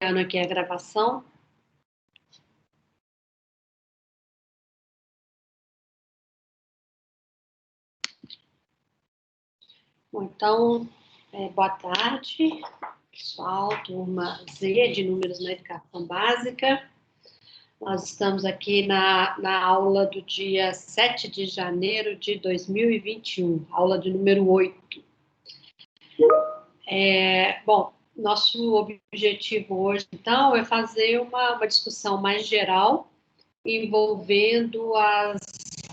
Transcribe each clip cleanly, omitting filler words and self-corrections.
iniciando aqui a gravação. Bom, então, boa tarde, pessoal, turma Z de Números na Educação Básica. Nós estamos aqui na aula do dia 7 de janeiro de 2021, aula de número 8. Bom, nosso objetivo hoje, então, é fazer uma discussão mais geral envolvendo as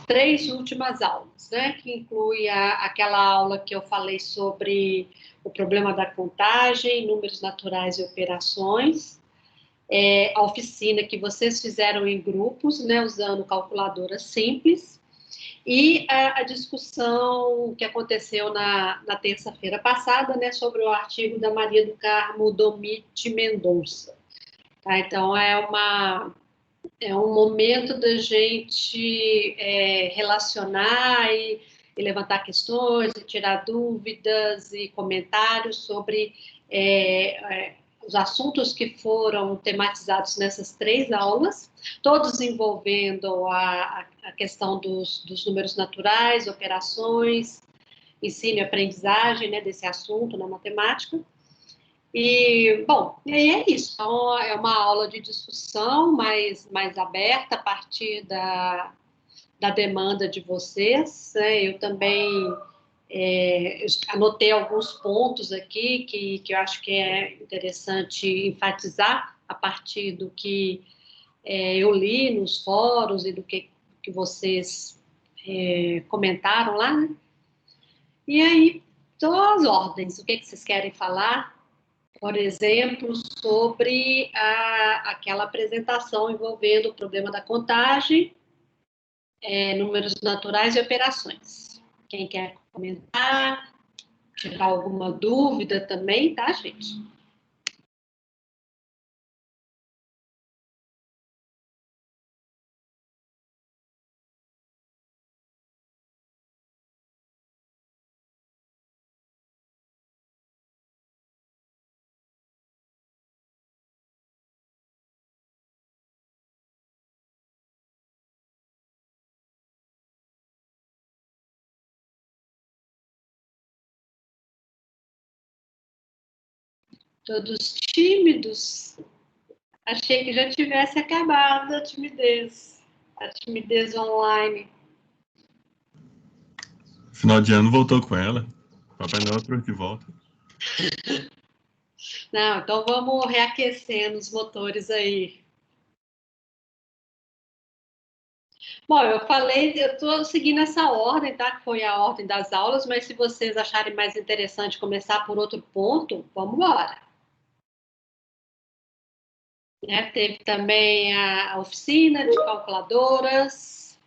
3 últimas aulas, né? Que inclui aquela aula que eu falei sobre o problema da contagem, números naturais e operações, a oficina que vocês fizeram em grupos, né? Usando calculadora simples, e a discussão que aconteceu na terça-feira passada, né? Sobre o artigo da Maria do Carmo Domit Mendonça. Tá? Então, é um momento da gente relacionar e levantar questões, e tirar dúvidas e comentários sobre os assuntos que foram tematizados nessas 3 aulas, todos envolvendo a questão dos números naturais, operações, ensino e aprendizagem, né, desse assunto na matemática. E, bom, é isso. Então, é uma aula de discussão mais aberta a partir da demanda de vocês, né? Eu também anotei alguns pontos aqui que eu acho que é interessante enfatizar a partir do que eu li nos fóruns e do que vocês comentaram lá, né? E aí, então, as ordens. O que vocês querem falar? Por exemplo, sobre aquela apresentação envolvendo o problema da contagem, números naturais e operações. Quem quer comentar, tirar alguma dúvida também, tá, gente? Todos tímidos? Achei que já tivesse acabado a timidez online. Final de ano voltou com ela. Papai Noel trouxe de volta. Não, então vamos reaquecendo os motores aí. Bom, eu falei, eu estou seguindo essa ordem, tá? Que foi a ordem das aulas, mas se vocês acharem mais interessante começar por outro ponto, vamos embora. Teve também a oficina de calculadoras.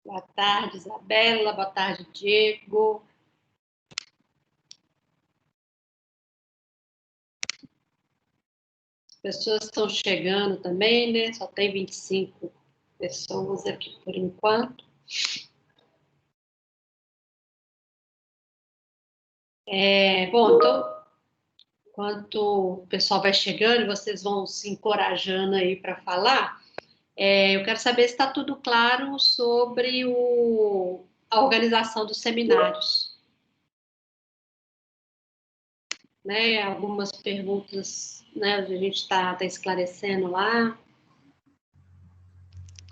Boa tarde, Isabela. Boa tarde, Diego. As pessoas estão chegando também, né? Só tem 25 pessoas aqui por enquanto. Bom, então, enquanto o pessoal vai chegando, vocês vão se encorajando aí para falar. Eu quero saber se está tudo claro sobre a organização dos seminários. Né? Algumas perguntas, né, a gente está esclarecendo lá.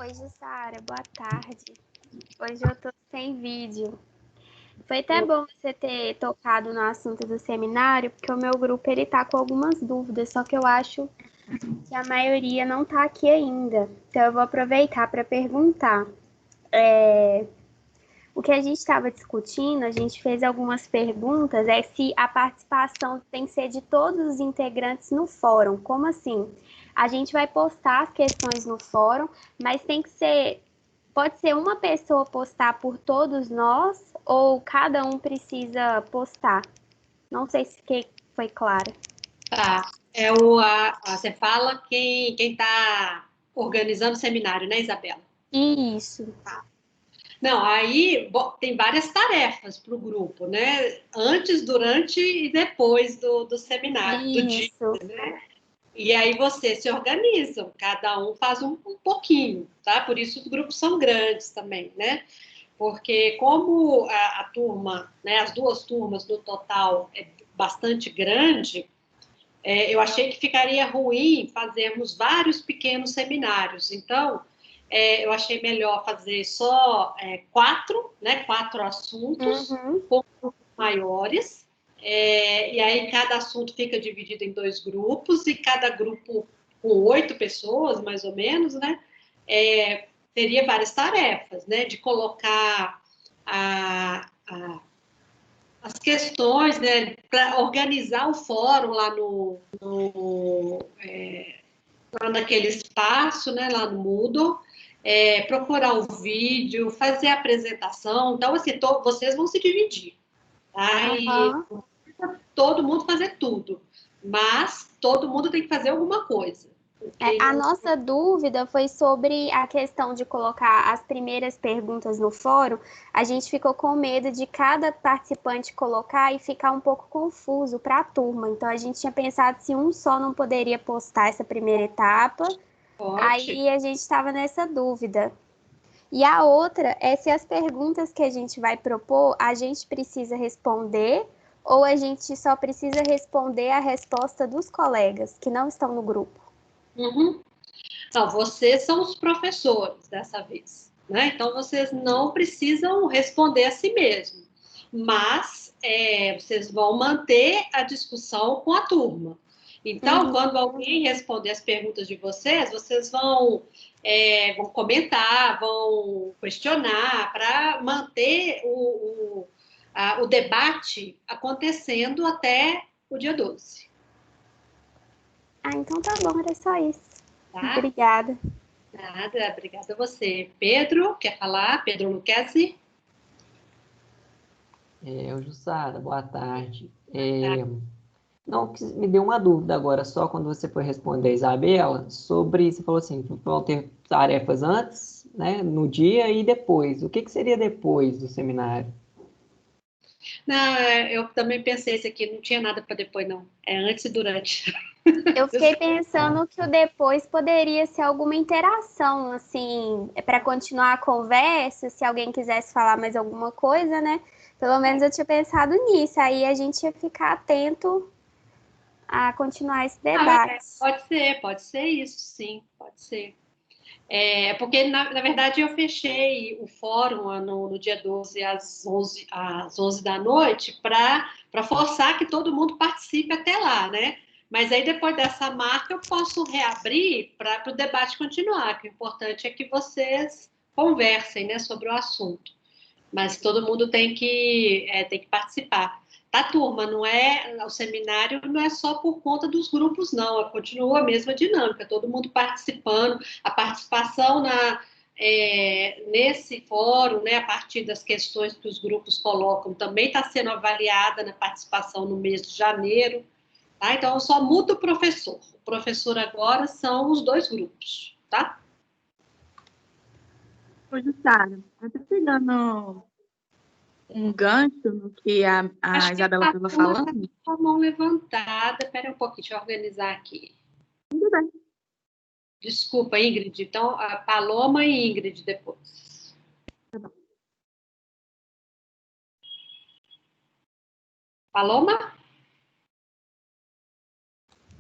Oi, Jussara, boa tarde. Hoje eu estou sem vídeo. Foi até bom você ter tocado no assunto do seminário, porque o meu grupo ele tá com algumas dúvidas, só que eu acho que a maioria não está aqui ainda. Então eu vou aproveitar para perguntar. O que a gente estava discutindo, a gente fez algumas perguntas, se a participação tem que ser de todos os integrantes no fórum. Como assim? A gente vai postar as questões no fórum, mas tem que ser... Pode ser uma pessoa postar por todos nós ou cada um precisa postar? Não sei se foi claro. Tá. Você fala quem está organizando o seminário, né, Isabela? Isso. Tá. Não, aí tem várias tarefas para o grupo, né? Antes, durante e depois do seminário, do dia, Isso. né? E aí vocês se organizam, cada um faz um pouquinho, tá? Por isso os grupos são grandes também, né? Porque como a turma, né, as duas turmas do total é bastante grande, eu achei que ficaria ruim fazermos vários pequenos seminários. Então, eu achei melhor fazer só 4, né, 4 assuntos, com grupos maiores, e aí cada assunto fica dividido em 2 grupos, e cada grupo com 8 pessoas, mais ou menos, né, teria várias tarefas, né, de colocar as questões, né, para organizar o fórum lá lá naquele espaço, né, lá no Moodle, procurar o vídeo, fazer a apresentação. Então, assim, vocês vão se dividir, tá? E todo mundo fazer tudo, mas todo mundo tem que fazer alguma coisa. A nossa dúvida foi sobre a questão de colocar as primeiras perguntas no fórum. A gente ficou com medo de cada participante colocar e ficar um pouco confuso para a turma. Então, a gente tinha pensado se um só não poderia postar essa primeira etapa. Aí a gente estava nessa dúvida. E a outra é se as perguntas que a gente vai propor, a gente precisa responder ou a gente só precisa responder a resposta dos colegas que não estão no grupo. Não, vocês são os professores dessa vez, né? Então, vocês não precisam responder a si mesmos, mas vocês vão manter a discussão com a turma. Então, quando alguém responder as perguntas de vocês, vocês vão comentar, vão questionar, para manter o debate acontecendo até o dia 12. Então tá bom, era só isso. Tá? Obrigada. Nada, obrigada a você. Pedro, quer falar? Pedro Lucchesi? Jussara, boa tarde. Não, me deu uma dúvida agora, só quando você foi responder a Isabela, sobre, você falou assim, vão ter tarefas antes, né, no dia e depois. O que seria depois do seminário? Não, eu também pensei isso aqui, não tinha nada para depois, não. É antes e durante. Eu fiquei pensando que o depois poderia ser alguma interação, assim, para continuar a conversa, se alguém quisesse falar mais alguma coisa, né? Pelo menos eu tinha pensado nisso, aí a gente ia ficar atento a continuar esse debate. Pode ser isso, sim, pode ser. Porque, na verdade, eu fechei o fórum no dia 12 às 11 da noite para forçar que todo mundo participe até lá, né? Mas aí, depois dessa marca, eu posso reabrir para o debate continuar, que o importante é que vocês conversem, né, sobre o assunto. Mas todo mundo tem que participar. Tá, turma? O seminário não é só por conta dos grupos, não. Continua a mesma dinâmica, todo mundo participando. A participação nesse fórum, né, a partir das questões que os grupos colocam, também está sendo avaliada na participação no mês de janeiro. Tá? Então, só muda o professor. O professor agora são os 2 grupos, tá? Oi, Jussara. Eu tô pegando um gancho no que a Isabela estava falando. Com a mão levantada. Espera um pouquinho, deixa eu organizar aqui. Tudo bem. Desculpa, Ingrid. Então, a Paloma e Ingrid depois. Tá bom. Paloma?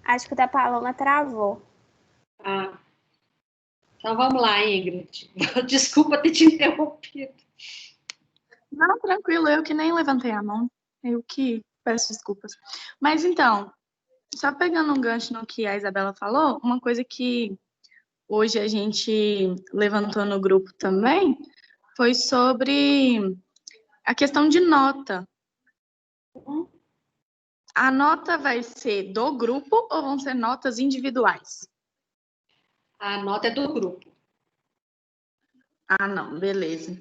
Acho que o da Paloma travou. Então vamos lá, Ingrid. Desculpa ter te interrompido. Não, tranquilo, eu que nem levantei a mão. Eu que peço desculpas. Mas então, só pegando um gancho no que a Isabela falou, uma coisa que hoje a gente levantou no grupo também foi sobre a questão de nota. A nota vai ser do grupo ou vão ser notas individuais? A nota é do grupo. Ah, não, beleza.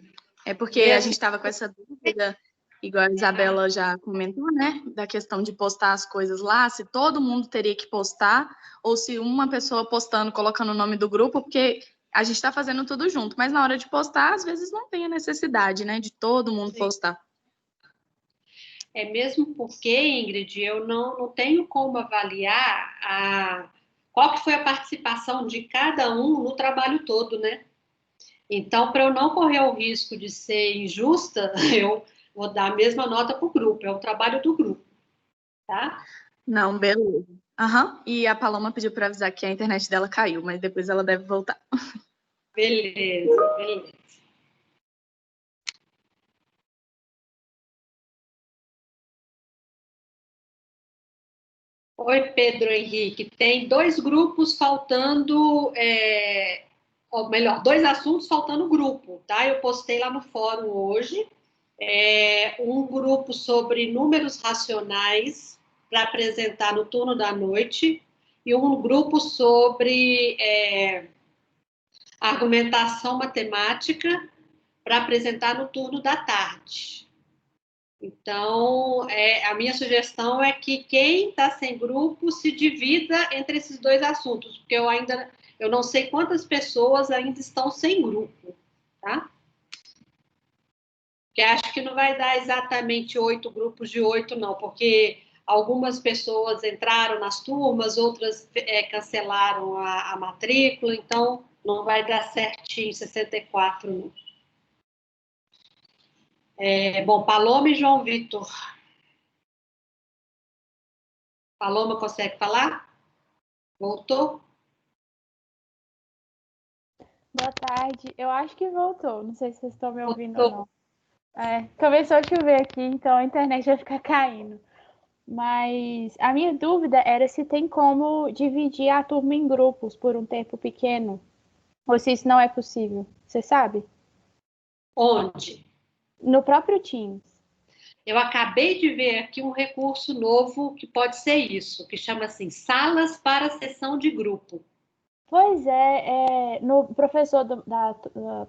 É porque a gente estava com essa dúvida, igual a Isabela já comentou, né? Da questão de postar as coisas lá, se todo mundo teria que postar, ou se uma pessoa postando, colocando o nome do grupo, porque a gente está fazendo tudo junto, mas na hora de postar, às vezes não tem a necessidade, né, de todo mundo Sim. postar. É mesmo porque, Ingrid, eu não tenho como avaliar qual que foi a participação de cada um no trabalho todo, né? Então, para eu não correr o risco de ser injusta, eu vou dar a mesma nota para o grupo, é o trabalho do grupo, tá? Não, beleza. Aham. E a Paloma pediu para avisar que a internet dela caiu, mas depois ela deve voltar. Beleza, beleza. Oi, Pedro Henrique. Tem dois grupos faltando, ou melhor, dois assuntos faltando grupo, tá? Eu postei lá no fórum hoje. Um grupo sobre números racionais para apresentar no turno da noite e um grupo sobre argumentação matemática para apresentar no turno da tarde. Então, a minha sugestão é que quem está sem grupo se divida entre esses dois assuntos, porque eu não sei quantas pessoas ainda estão sem grupo, tá? Que acho que não vai dar exatamente 8 grupos de 8, não, porque algumas pessoas entraram nas turmas, outras cancelaram a matrícula, então não vai dar certinho 64, não. Bom, Paloma e João Vitor. Paloma consegue falar? Voltou? Boa tarde. Eu acho que voltou. Não sei se vocês estão me ouvindo ou Voltou. não. Começou a chover aqui, então a internet vai ficar caindo. Mas a minha dúvida era se tem como dividir a turma em grupos por um tempo pequeno, ou se isso não é possível. Você sabe? Onde? No próprio Teams. Eu acabei de ver aqui um recurso novo que pode ser isso, que chama assim, salas para sessão de grupo. Pois no professor da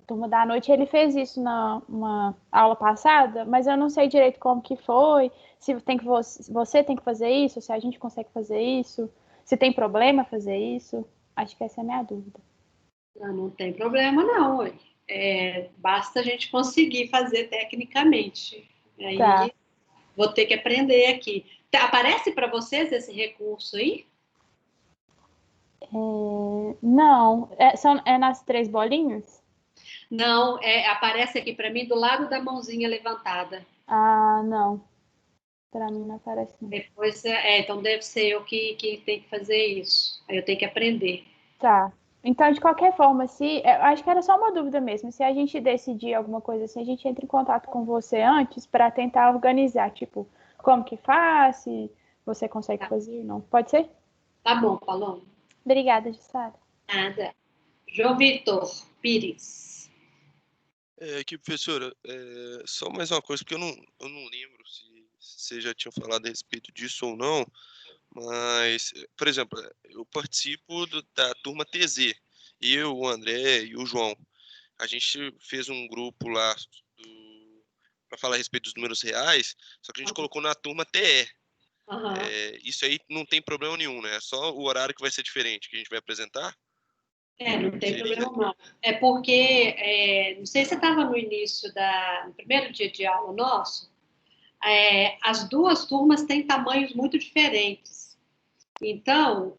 turma da noite, ele fez isso na uma aula passada, mas eu não sei direito como que foi, se tem que você tem que fazer isso, se a gente consegue fazer isso, se tem problema fazer isso. Acho que essa é a minha dúvida. Não tem problema, não. Ué. Basta a gente conseguir fazer tecnicamente. Tá. Aí vou ter que aprender aqui. Aparece para vocês esse recurso aí? Não, é nas três bolinhas? Não, aparece aqui para mim do lado da mãozinha levantada. Ah, não. Para mim não aparece não. Depois, então deve ser eu que tenho que fazer isso. Aí eu tenho que aprender. Tá. Então, de qualquer forma, eu acho que era só uma dúvida mesmo. Se a gente decidir alguma coisa assim, a gente entra em contato com você antes para tentar organizar, tipo, como que faz, se você consegue Tá, fazer ou não. Pode ser? tá bom, Paloma. Obrigada, Jussara. Nada. João Vitor Pires. Aqui, professora, só mais uma coisa, porque eu não lembro se vocês já tinham falado a respeito disso ou não, mas, por exemplo, eu participo da turma TZ, eu, o André e o João. A gente fez um grupo lá para falar a respeito dos números reais, só que a gente colocou na turma TE. Uhum. Isso aí não tem problema nenhum, né? É só o horário que vai ser diferente, que a gente vai apresentar. Não tem Seria? problema não. É porque, não sei se você estava no início no primeiro dia de aula nosso, as duas turmas têm tamanhos muito diferentes. Então,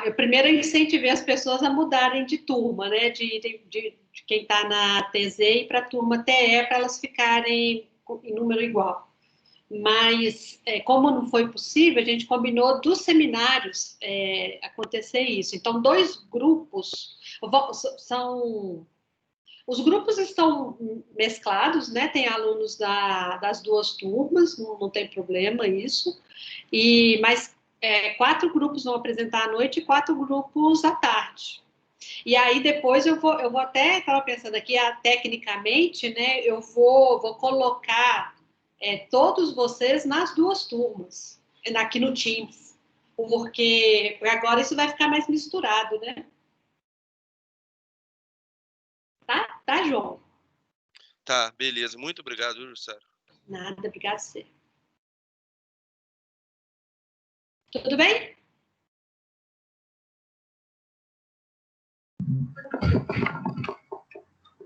eu primeiro incentivei as pessoas a mudarem de turma, né? De quem está na TZ e para a turma TE, para elas ficarem em número igual. Mas, como não foi possível, a gente combinou dos seminários acontecer isso. Então, dois grupos são. Os grupos estão mesclados, né? Tem alunos das duas turmas, não tem problema isso. Mas 4 grupos vão apresentar à noite e 4 grupos à tarde. E aí depois eu vou até, estava pensando aqui, tecnicamente, né? Eu vou colocar todos vocês nas duas turmas, aqui no Teams, porque agora isso vai ficar mais misturado, né? Tá, João? Tá, beleza. Muito obrigado, Jussara. Nada, obrigado a você. Tudo bem?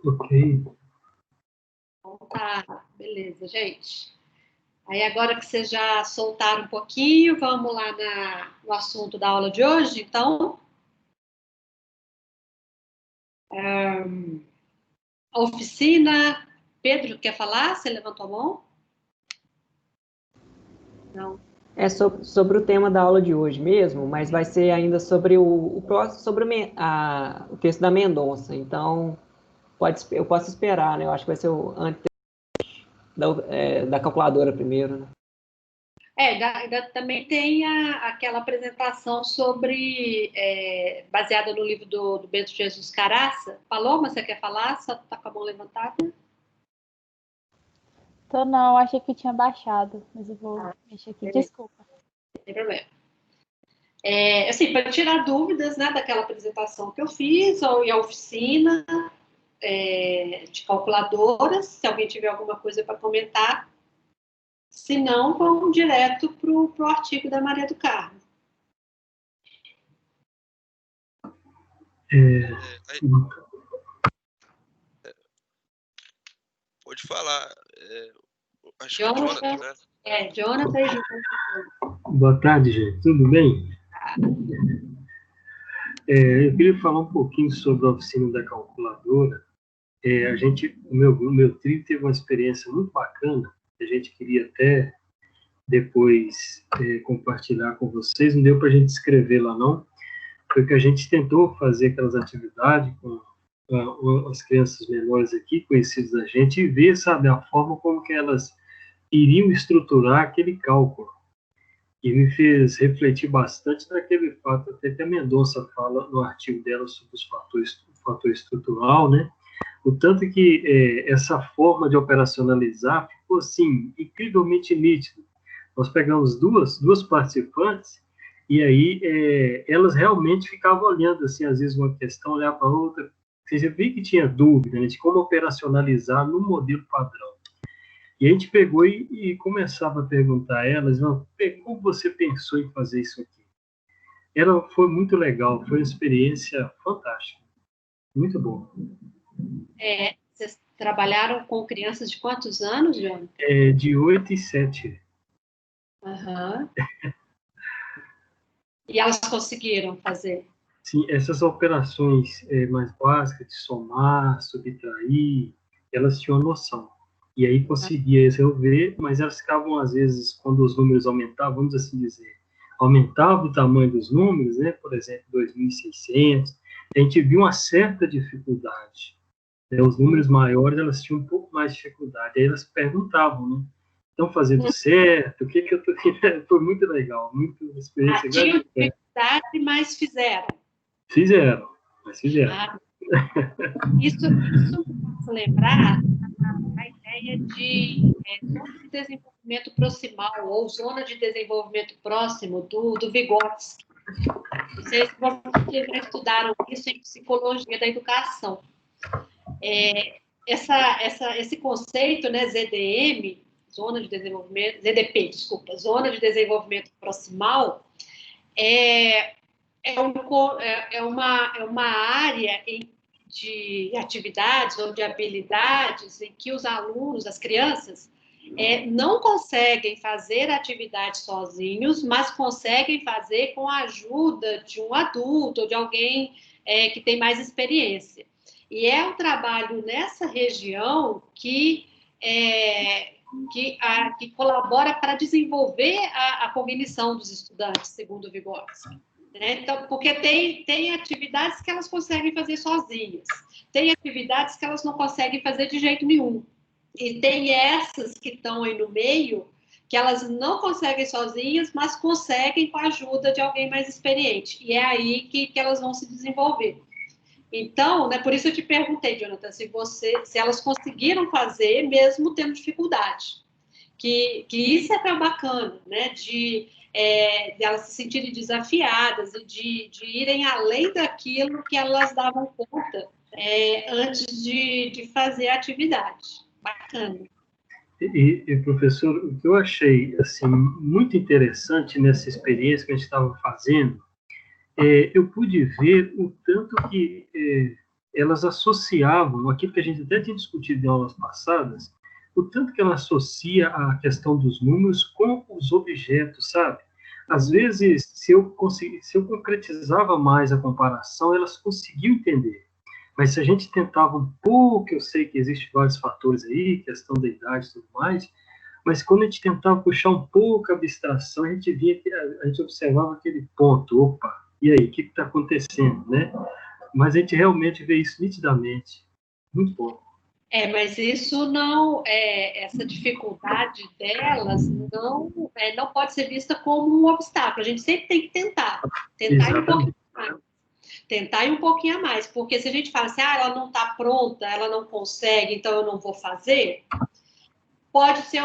Ok. Então, tá, beleza, gente. Aí agora que vocês já soltaram um pouquinho, vamos lá no assunto da aula de hoje, então. A oficina, Pedro, quer falar? Você levantou a mão? Não. É sobre o tema da aula de hoje mesmo, mas vai ser ainda sobre o próximo, sobre o texto da Mendonça. Então, eu posso esperar, né? Eu acho que vai ser o antes da calculadora primeiro, né? Ainda também tem aquela apresentação sobre, baseada no livro do Bento Jesus Caraça. Paloma, você quer falar? Só tá com a mão levantada? Tô não, achei que tinha baixado, mas eu vou mexer aqui. Beleza. Desculpa. Não tem problema. Assim, para tirar dúvidas, né, daquela apresentação que eu fiz, ou em oficina de calculadoras, se alguém tiver alguma coisa para comentar. Se não, vamos direto para o artigo da Maria do Carmo. Pode falar. Acho que é Jonathan, Jonathan, né? Jonathan e Jonathan. Boa tarde, gente. Tudo bem? Eu queria falar um pouquinho sobre a oficina da calculadora. O meu trio teve uma experiência muito bacana. A gente queria até depois compartilhar com vocês. Não deu para a gente escrever lá, não. Foi que a gente tentou fazer aquelas atividades com as crianças menores aqui, conhecidas da gente, e ver, sabe, a forma como que elas iriam estruturar aquele cálculo. E me fez refletir bastante naquele fato, até que a Mendonça fala no artigo dela sobre o fator estrutural, né? O tanto que essa forma de operacionalizar ficou, assim, incrivelmente nítido. Nós pegamos duas participantes e aí elas realmente ficavam olhando, assim, às vezes uma questão, olhar para outra. Você já viu que tinha dúvida, né, de como operacionalizar no modelo padrão. E a gente pegou e começava a perguntar a elas, como você pensou em fazer isso aqui? Foi muito legal, foi uma experiência fantástica, muito boa. Vocês trabalharam com crianças de quantos anos, Jonathan? De 8 e 7. Uhum. E elas conseguiram fazer? Sim, essas operações mais básicas de somar, subtrair, elas tinham noção. E aí conseguia resolver, mas elas ficavam, às vezes, quando os números aumentavam, vamos assim dizer, aumentava o tamanho dos números, né? Por exemplo, 2.600, a gente viu uma certa dificuldade. Né? Os números maiores, elas tinham um pouco mais de dificuldade. Aí elas perguntavam, né? Estão fazendo certo? O que eu estou querendo? Foi muito legal, muito experiência Tinham grande. dificuldade, mas fizeram. Fizeram, mas fizeram. Isso me faz lembrar a ideia de zona de desenvolvimento proximal ou zona de desenvolvimento próximo do Vygotsky. Vocês já estudaram isso em psicologia da educação. Esse conceito, né, ZDM, zona de desenvolvimento, ZDP, desculpa, zona de desenvolvimento proximal, é uma área de atividades ou de habilidades em que os alunos, as crianças, não conseguem fazer atividades sozinhos, mas conseguem fazer com a ajuda de um adulto ou de alguém que tem mais experiência. E é um trabalho nessa região que colabora para desenvolver a cognição dos estudantes, segundo o Vygotsky. Então, porque tem atividades que elas conseguem fazer sozinhas, tem atividades que elas não conseguem fazer de jeito nenhum. E tem essas que estão aí no meio, que elas não conseguem sozinhas, mas conseguem com a ajuda de alguém mais experiente. E é aí que elas vão se desenvolver. Então, né, por isso eu te perguntei, Jonathan, se elas conseguiram fazer mesmo tendo dificuldade. Que isso é bacana, né, de elas se sentirem desafiadas e de irem além daquilo que elas davam conta antes de fazer a atividade. Bacana. E, professor, o que eu achei assim, muito interessante nessa experiência que a gente estava fazendo eu pude ver o tanto que elas associavam aquilo que a gente até tinha discutido em aulas passadas, o tanto que ela associa a questão dos números com os objetos, sabe? Às vezes, se eu concretizava mais a comparação, elas conseguiam entender. Mas se a gente tentava um pouco, eu sei que existem vários fatores aí, questão da idade e tudo mais, mas quando a gente tentava puxar um pouco a abstração, a gente via que a gente observava aquele ponto, opa, e aí, o que está acontecendo, né? Mas a gente realmente vê isso nitidamente. Muito bom. Mas isso não, essa dificuldade delas não pode ser vista como um obstáculo. A gente sempre tem que tentar e um pouquinho a mais, porque se a gente fala assim, ela não está pronta, ela não consegue, então eu não vou fazer, pode ser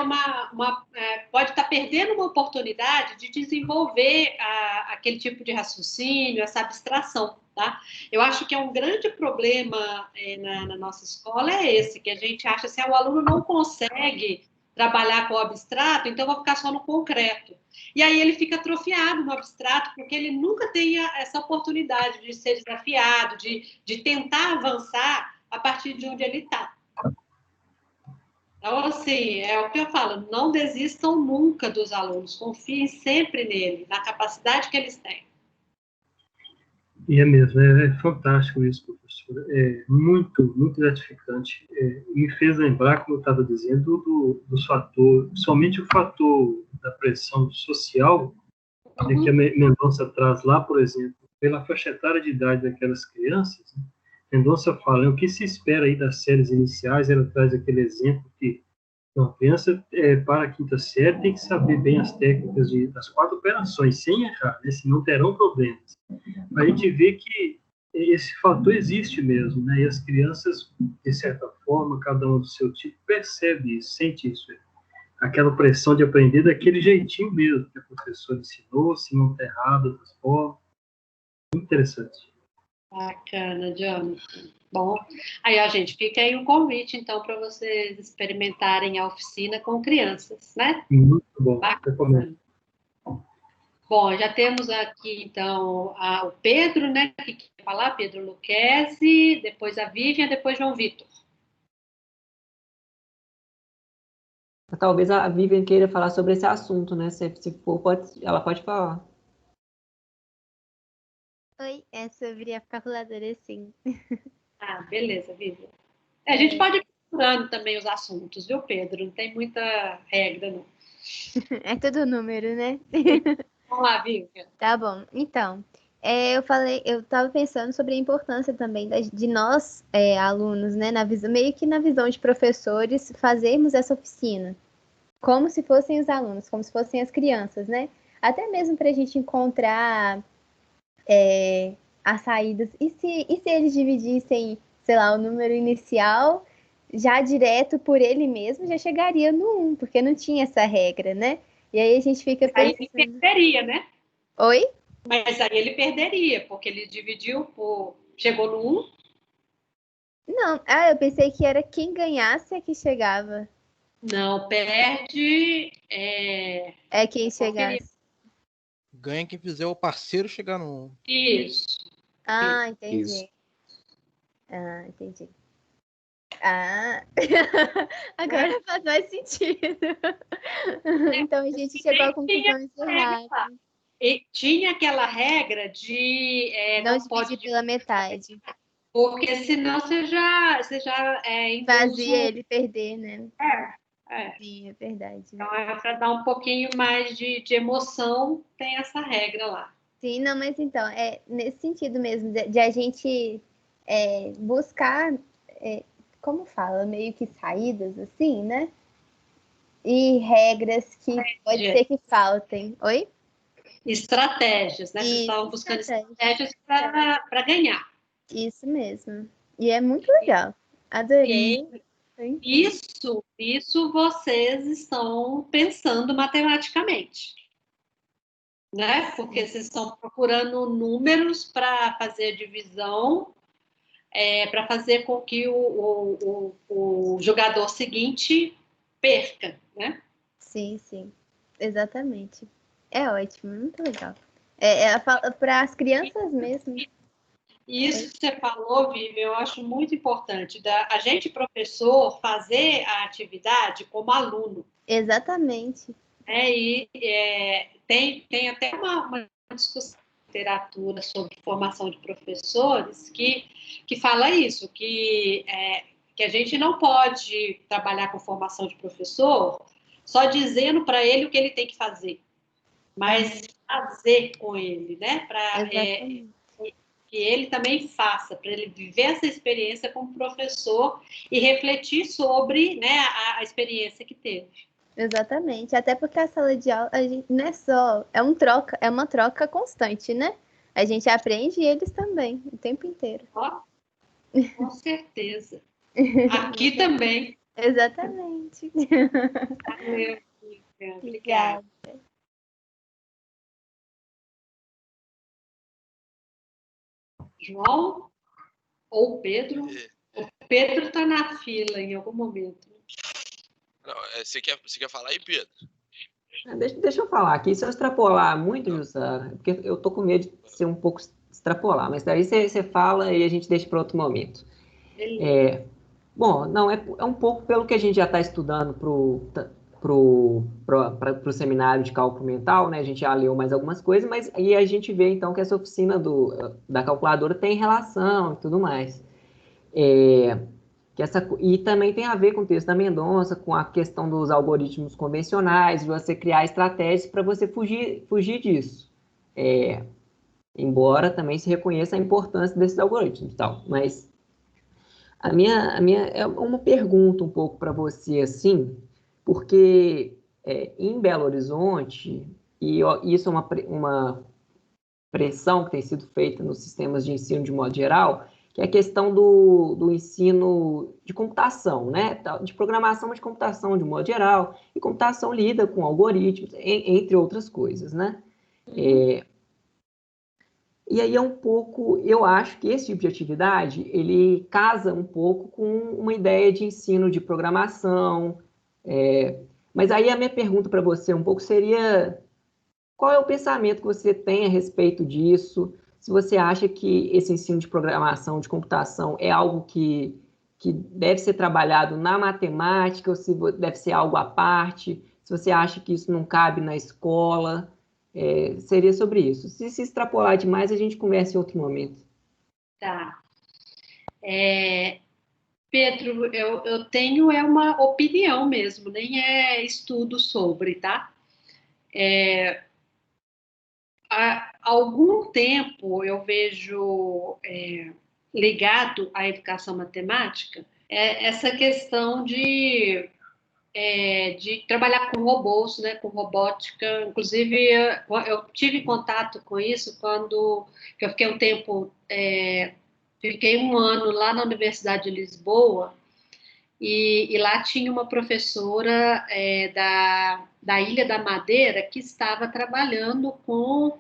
pode estar perdendo uma oportunidade de desenvolver aquele tipo de raciocínio, essa abstração, tá? Eu acho que é um grande problema na nossa escola esse, que a gente acha assim, o aluno não consegue trabalhar com o abstrato, então eu vou ficar só no concreto. E aí ele fica atrofiado no abstrato, porque ele nunca tem essa oportunidade de ser desafiado, de tentar avançar a partir de onde ele está. Então, assim, é o que eu falo, não desistam nunca dos alunos, confiem sempre nele, na capacidade que eles têm. E é mesmo, é fantástico isso, professora. É muito, muito gratificante. Me fez lembrar, como eu estava dizendo, dos fatores, somente o fator da pressão social, que a Mendonça traz lá, por exemplo, pela faixa etária de idade daquelas crianças. Mendonça fala, o que se espera aí das séries iniciais, ela traz aquele exemplo que uma criança para a quinta série tem que saber bem as técnicas das 4 operações, sem errar, né? Senão terão problemas. A gente vê que esse fator existe mesmo, né? E as crianças, de certa forma, cada um do seu tipo, percebe isso, sente isso. Aquela pressão de aprender daquele jeitinho mesmo que a professora ensinou, se não está errado, outras formas. Muito interessante. Bacana, Jonathan. Bom, aí, ó, gente, fica aí um convite, então, para vocês experimentarem a oficina com crianças, né? Muito bom. Recomendo. Bom, já temos aqui, então, o Pedro, né, que quer falar, Pedro Luquezzi, depois a Vivian, depois João Vitor. Talvez a Vivian queira falar sobre esse assunto, né? Se for, ela pode falar. Oi, é sobre a calculadora, sim. Beleza, Vivian. A gente pode ir procurando também os assuntos, viu, Pedro? Não tem muita regra, não. É tudo número, né? Vamos lá, Vivian. Tá bom. Então, eu estava pensando sobre a importância também de nós, alunos, né, meio que na visão de professores, fazermos essa oficina, como se fossem os alunos, como se fossem as crianças, né? Até mesmo para a gente encontrar as saídas. E se eles dividissem, sei lá, o número inicial, já direto por ele mesmo, já chegaria no 1, porque não tinha essa regra, né? E aí a gente fica pensando... Aí ele perderia, né? Oi? Mas aí ele perderia, porque ele dividiu chegou no 1. Não, eu pensei que era quem ganhasse é que chegava. Não, perde... É quem chegasse. Ganha quem fizer o parceiro chegar no 1. Isso. Entendi. Isso. Entendi. Agora faz mais sentido. Então a gente chegou à conclusão errada. E tinha aquela regra de não dividir pela metade. Porque senão você já fazia ele perder, né? Sim, é verdade. Então, para dar um pouquinho mais de emoção, tem essa regra lá. Sim, não, mas então, nesse sentido mesmo, de a gente buscar, como fala, meio que saídas, assim, né? E regras que pode ser que faltem. Oi? Estratégias, né? Vocês estavam buscando estratégias para ganhar. Isso mesmo. E é muito legal. Adorei. Isso vocês estão pensando matematicamente, né? Porque vocês estão procurando números para fazer a divisão, para fazer com que o jogador seguinte perca, né? Sim, exatamente. É ótimo, muito legal. Para as crianças mesmo. Isso que você falou, Vivi, eu acho muito importante. A gente, professor, fazer a atividade como aluno. Exatamente. Tem até uma discussão na literatura sobre formação de professores que fala isso, que a gente não pode trabalhar com formação de professor só dizendo para ele o que ele tem que fazer, mas fazer com ele, né? Para que ele também faça, para ele viver essa experiência como professor e refletir sobre, né, a experiência que teve. Exatamente. Até porque a sala de aula, a gente não é uma troca constante, né? A gente aprende e eles também, o tempo inteiro. Com certeza. Aqui também. Exatamente. Valeu, obrigada. João ou Pedro? O Pedro está na fila em algum momento. Não, você quer falar aí, Pedro? Deixa eu falar aqui. Se eu extrapolar muito, Jussara, porque eu tô com medo de ser um pouco extrapolar, mas daí você fala e a gente deixa para outro momento. Bom, não, é um pouco pelo que a gente já está estudando para o seminário de cálculo mental, né? A gente já leu mais algumas coisas, mas aí a gente vê, então, que essa oficina da calculadora tem relação e tudo mais. E também tem a ver com o texto da Mendonça, com a questão dos algoritmos convencionais, de você criar estratégias para você fugir disso. Embora também se reconheça a importância desses algoritmos e tal. Mas a minha é uma pergunta um pouco para você, assim, porque em Belo Horizonte, e isso é uma pressão que tem sido feita nos sistemas de ensino de modo geral, que é a questão do ensino de computação, né? De programação de computação de modo geral, e computação lida com algoritmos, entre outras coisas, né? E aí é um pouco, eu acho que esse tipo de atividade, ele casa um pouco com uma ideia de ensino de programação, mas aí a minha pergunta para você um pouco seria, qual é o pensamento que você tem a respeito disso? Se você acha que esse ensino de programação, de computação, é algo que deve ser trabalhado na matemática, ou se deve ser algo à parte, se você acha que isso não cabe na escola, seria sobre isso. Se extrapolar demais, a gente conversa em outro momento. Tá. Pedro, eu tenho uma opinião mesmo, nem é estudo sobre, tá? Há algum tempo eu vejo ligado à educação matemática essa questão de trabalhar com robôs, né, com robótica. Inclusive, eu tive contato com isso quando eu fiquei um tempo, fiquei um ano lá na Universidade de Lisboa, e lá tinha uma professora da Ilha da Madeira que estava trabalhando com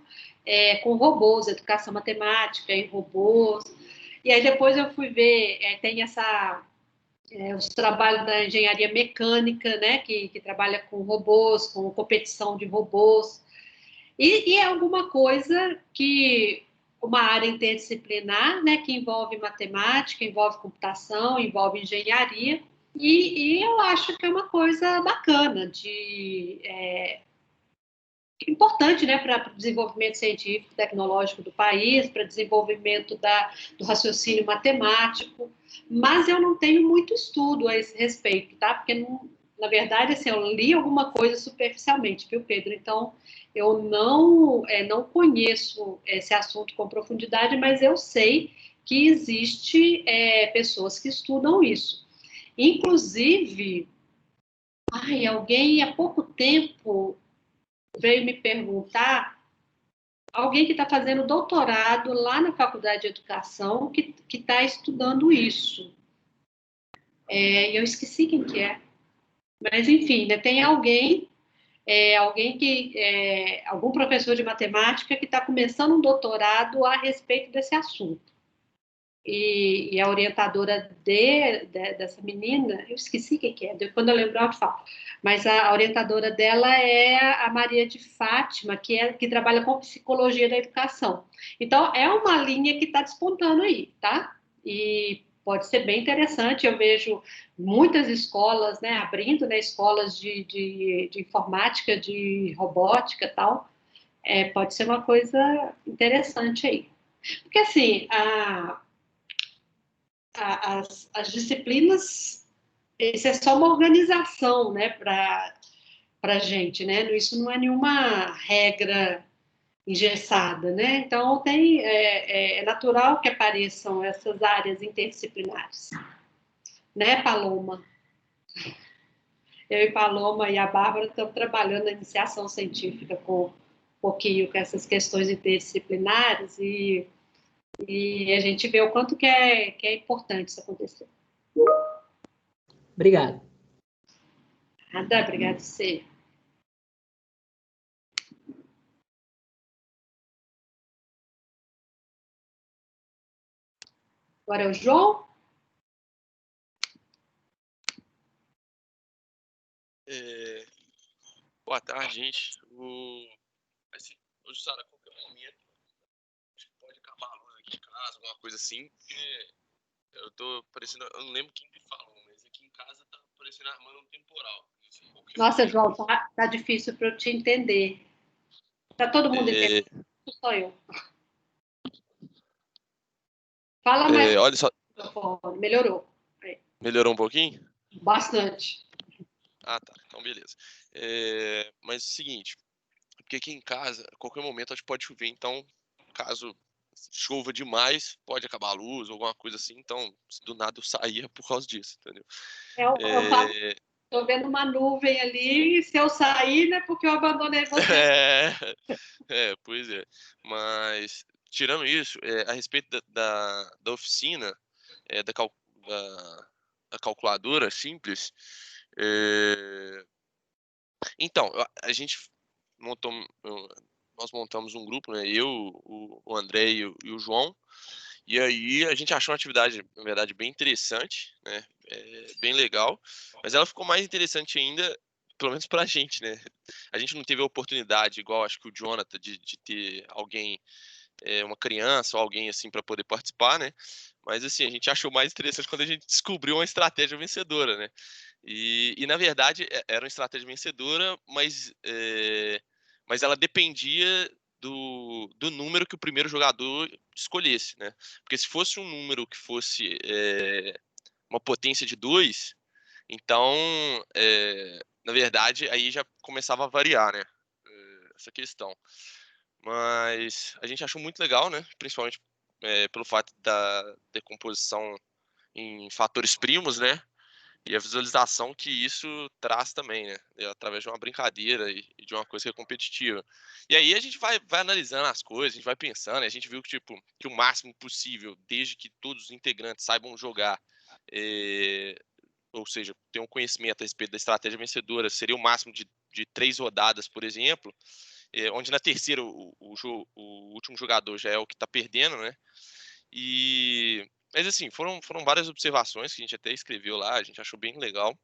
robôs, educação matemática em robôs. E aí depois eu fui ver, tem os trabalhos da engenharia mecânica, né, que trabalha com robôs, com competição de robôs. E é alguma coisa uma área interdisciplinar, né, que envolve matemática, envolve computação, envolve engenharia, e eu acho que é uma coisa bacana, importante, né, para o desenvolvimento científico, tecnológico do país, para o desenvolvimento do raciocínio matemático, mas eu não tenho muito estudo a esse respeito, tá? Porque, na verdade, assim, eu li alguma coisa superficialmente, viu, Pedro? Então, eu não conheço esse assunto com profundidade, mas eu sei que existe pessoas que estudam isso. Inclusive, alguém há pouco tempo veio me perguntar, alguém que está fazendo doutorado lá na Faculdade de Educação, que está estudando isso. Eu esqueci quem que é. Mas, enfim, tem alguém algum professor de matemática que está começando um doutorado a respeito desse assunto. e a orientadora dessa menina, eu esqueci quem que é, quando eu lembrar eu falo, mas a orientadora dela é a Maria de Fátima, que trabalha com psicologia da educação. Então, é uma linha que está despontando aí, tá? E pode ser bem interessante, eu vejo muitas escolas, né, abrindo, né, escolas de informática, de robótica e tal, pode ser uma coisa interessante aí. Porque, assim, as disciplinas, isso é só uma organização, né, para a gente, né? Isso não é nenhuma regra engessada, né? Então, é natural que apareçam essas áreas interdisciplinares, né, Paloma? Eu e Paloma e a Bárbara estamos trabalhando na iniciação científica um pouquinho com essas questões interdisciplinares e a gente vê o quanto que é importante isso acontecer. Obrigado. Nada, obrigada a você. Agora é o João? Boa tarde, gente. Assim, Jussara, a qualquer momento pode acabar a luz aqui em casa, alguma coisa assim, porque eu tô parecendo, eu não lembro quem me falou, mas aqui em casa tá parecendo armando um temporal. Nossa, João, tá difícil para eu te entender. Tá todo mundo entendendo? Só eu. Fala mais. Olha só. Melhorou. Melhorou um pouquinho? Bastante. Ah, tá. Então, beleza. Mas é o seguinte, porque aqui em casa, a qualquer momento, acho que pode chover, então, caso chova demais, pode acabar a luz, alguma coisa assim, então, do nada eu saía por causa disso, entendeu? Eu tô vendo uma nuvem ali, e se eu sair, né, porque eu abandonei você. Pois é. Mas, tirando isso, a respeito da oficina, da calculadora simples, então, a gente montou, nós montamos um grupo, né? Eu, o André e o João, e aí a gente achou uma atividade, na verdade, bem interessante, né? Bem legal, mas ela ficou mais interessante ainda, pelo menos pra gente, né? A gente não teve a oportunidade, igual acho que o Jonathan, de ter alguém, uma criança ou alguém assim para poder participar, né? Mas assim, a gente achou mais interessante quando a gente descobriu uma estratégia vencedora, né? E na verdade era uma estratégia vencedora, mas ela dependia do número que o primeiro jogador escolhesse, né? Porque se fosse um número que fosse uma potência de 2, então, na verdade, aí já começava a variar, né? Essa questão. Mas a gente achou muito legal, né? Principalmente pelo fato da decomposição em fatores primos, né? E a visualização que isso traz também, né? Através de uma brincadeira e de uma coisa que é competitiva. E aí a gente vai analisando as coisas, a gente vai pensando, e a gente viu que, tipo, que o máximo possível, desde que todos os integrantes saibam jogar, ou seja, ter um conhecimento a respeito da estratégia vencedora, seria o máximo de 3 rodadas, por exemplo, onde na terceira o último jogador já é o que está perdendo, né? Mas assim, foram várias observações que a gente até escreveu lá, a gente achou bem legal.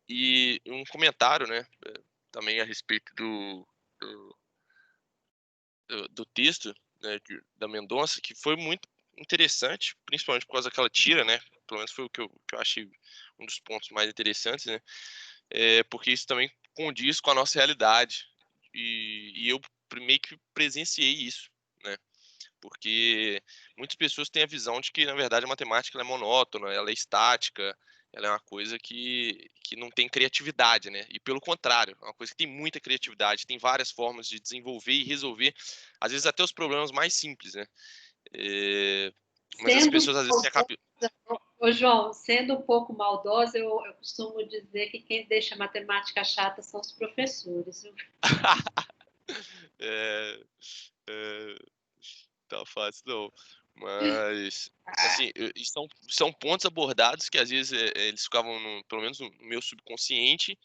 E um comentário, né, também a respeito do texto, né, da Mendonça, que foi muito interessante, principalmente por causa daquela tira, né? Pelo menos foi o que eu achei um dos pontos mais interessantes, né? Porque isso também condiz com a nossa realidade. E eu meio que presenciei isso, né? Porque muitas pessoas têm a visão de que, na verdade, a matemática ela é monótona, ela é estática, ela é uma coisa que não tem criatividade, né? E pelo contrário, é uma coisa que tem muita criatividade, tem várias formas de desenvolver e resolver, às vezes até os problemas mais simples, né? Mas as pessoas às vezes têm a cabeça... Ô, João, sendo um pouco maldosa, eu costumo dizer que quem deixa a matemática chata são os professores. Tá fácil não, mas assim, são pontos abordados que às vezes eles ficavam pelo menos no meu subconsciente,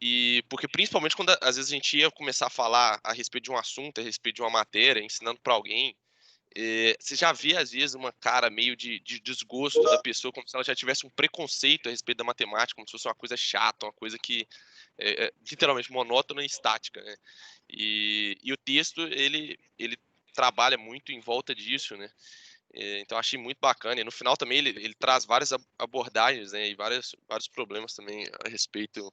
e porque principalmente quando às vezes a gente ia começar a falar a respeito de um assunto, a respeito de uma matéria, ensinando para alguém, você já vê, às vezes, uma cara meio de desgosto da pessoa, como se ela já tivesse um preconceito a respeito da matemática, como se fosse uma coisa chata, uma coisa que é literalmente monótona e estática, né? E o texto, ele trabalha muito em volta disso, né? Então, achei muito bacana. E no final também ele traz várias abordagens, né? E vários problemas também a respeito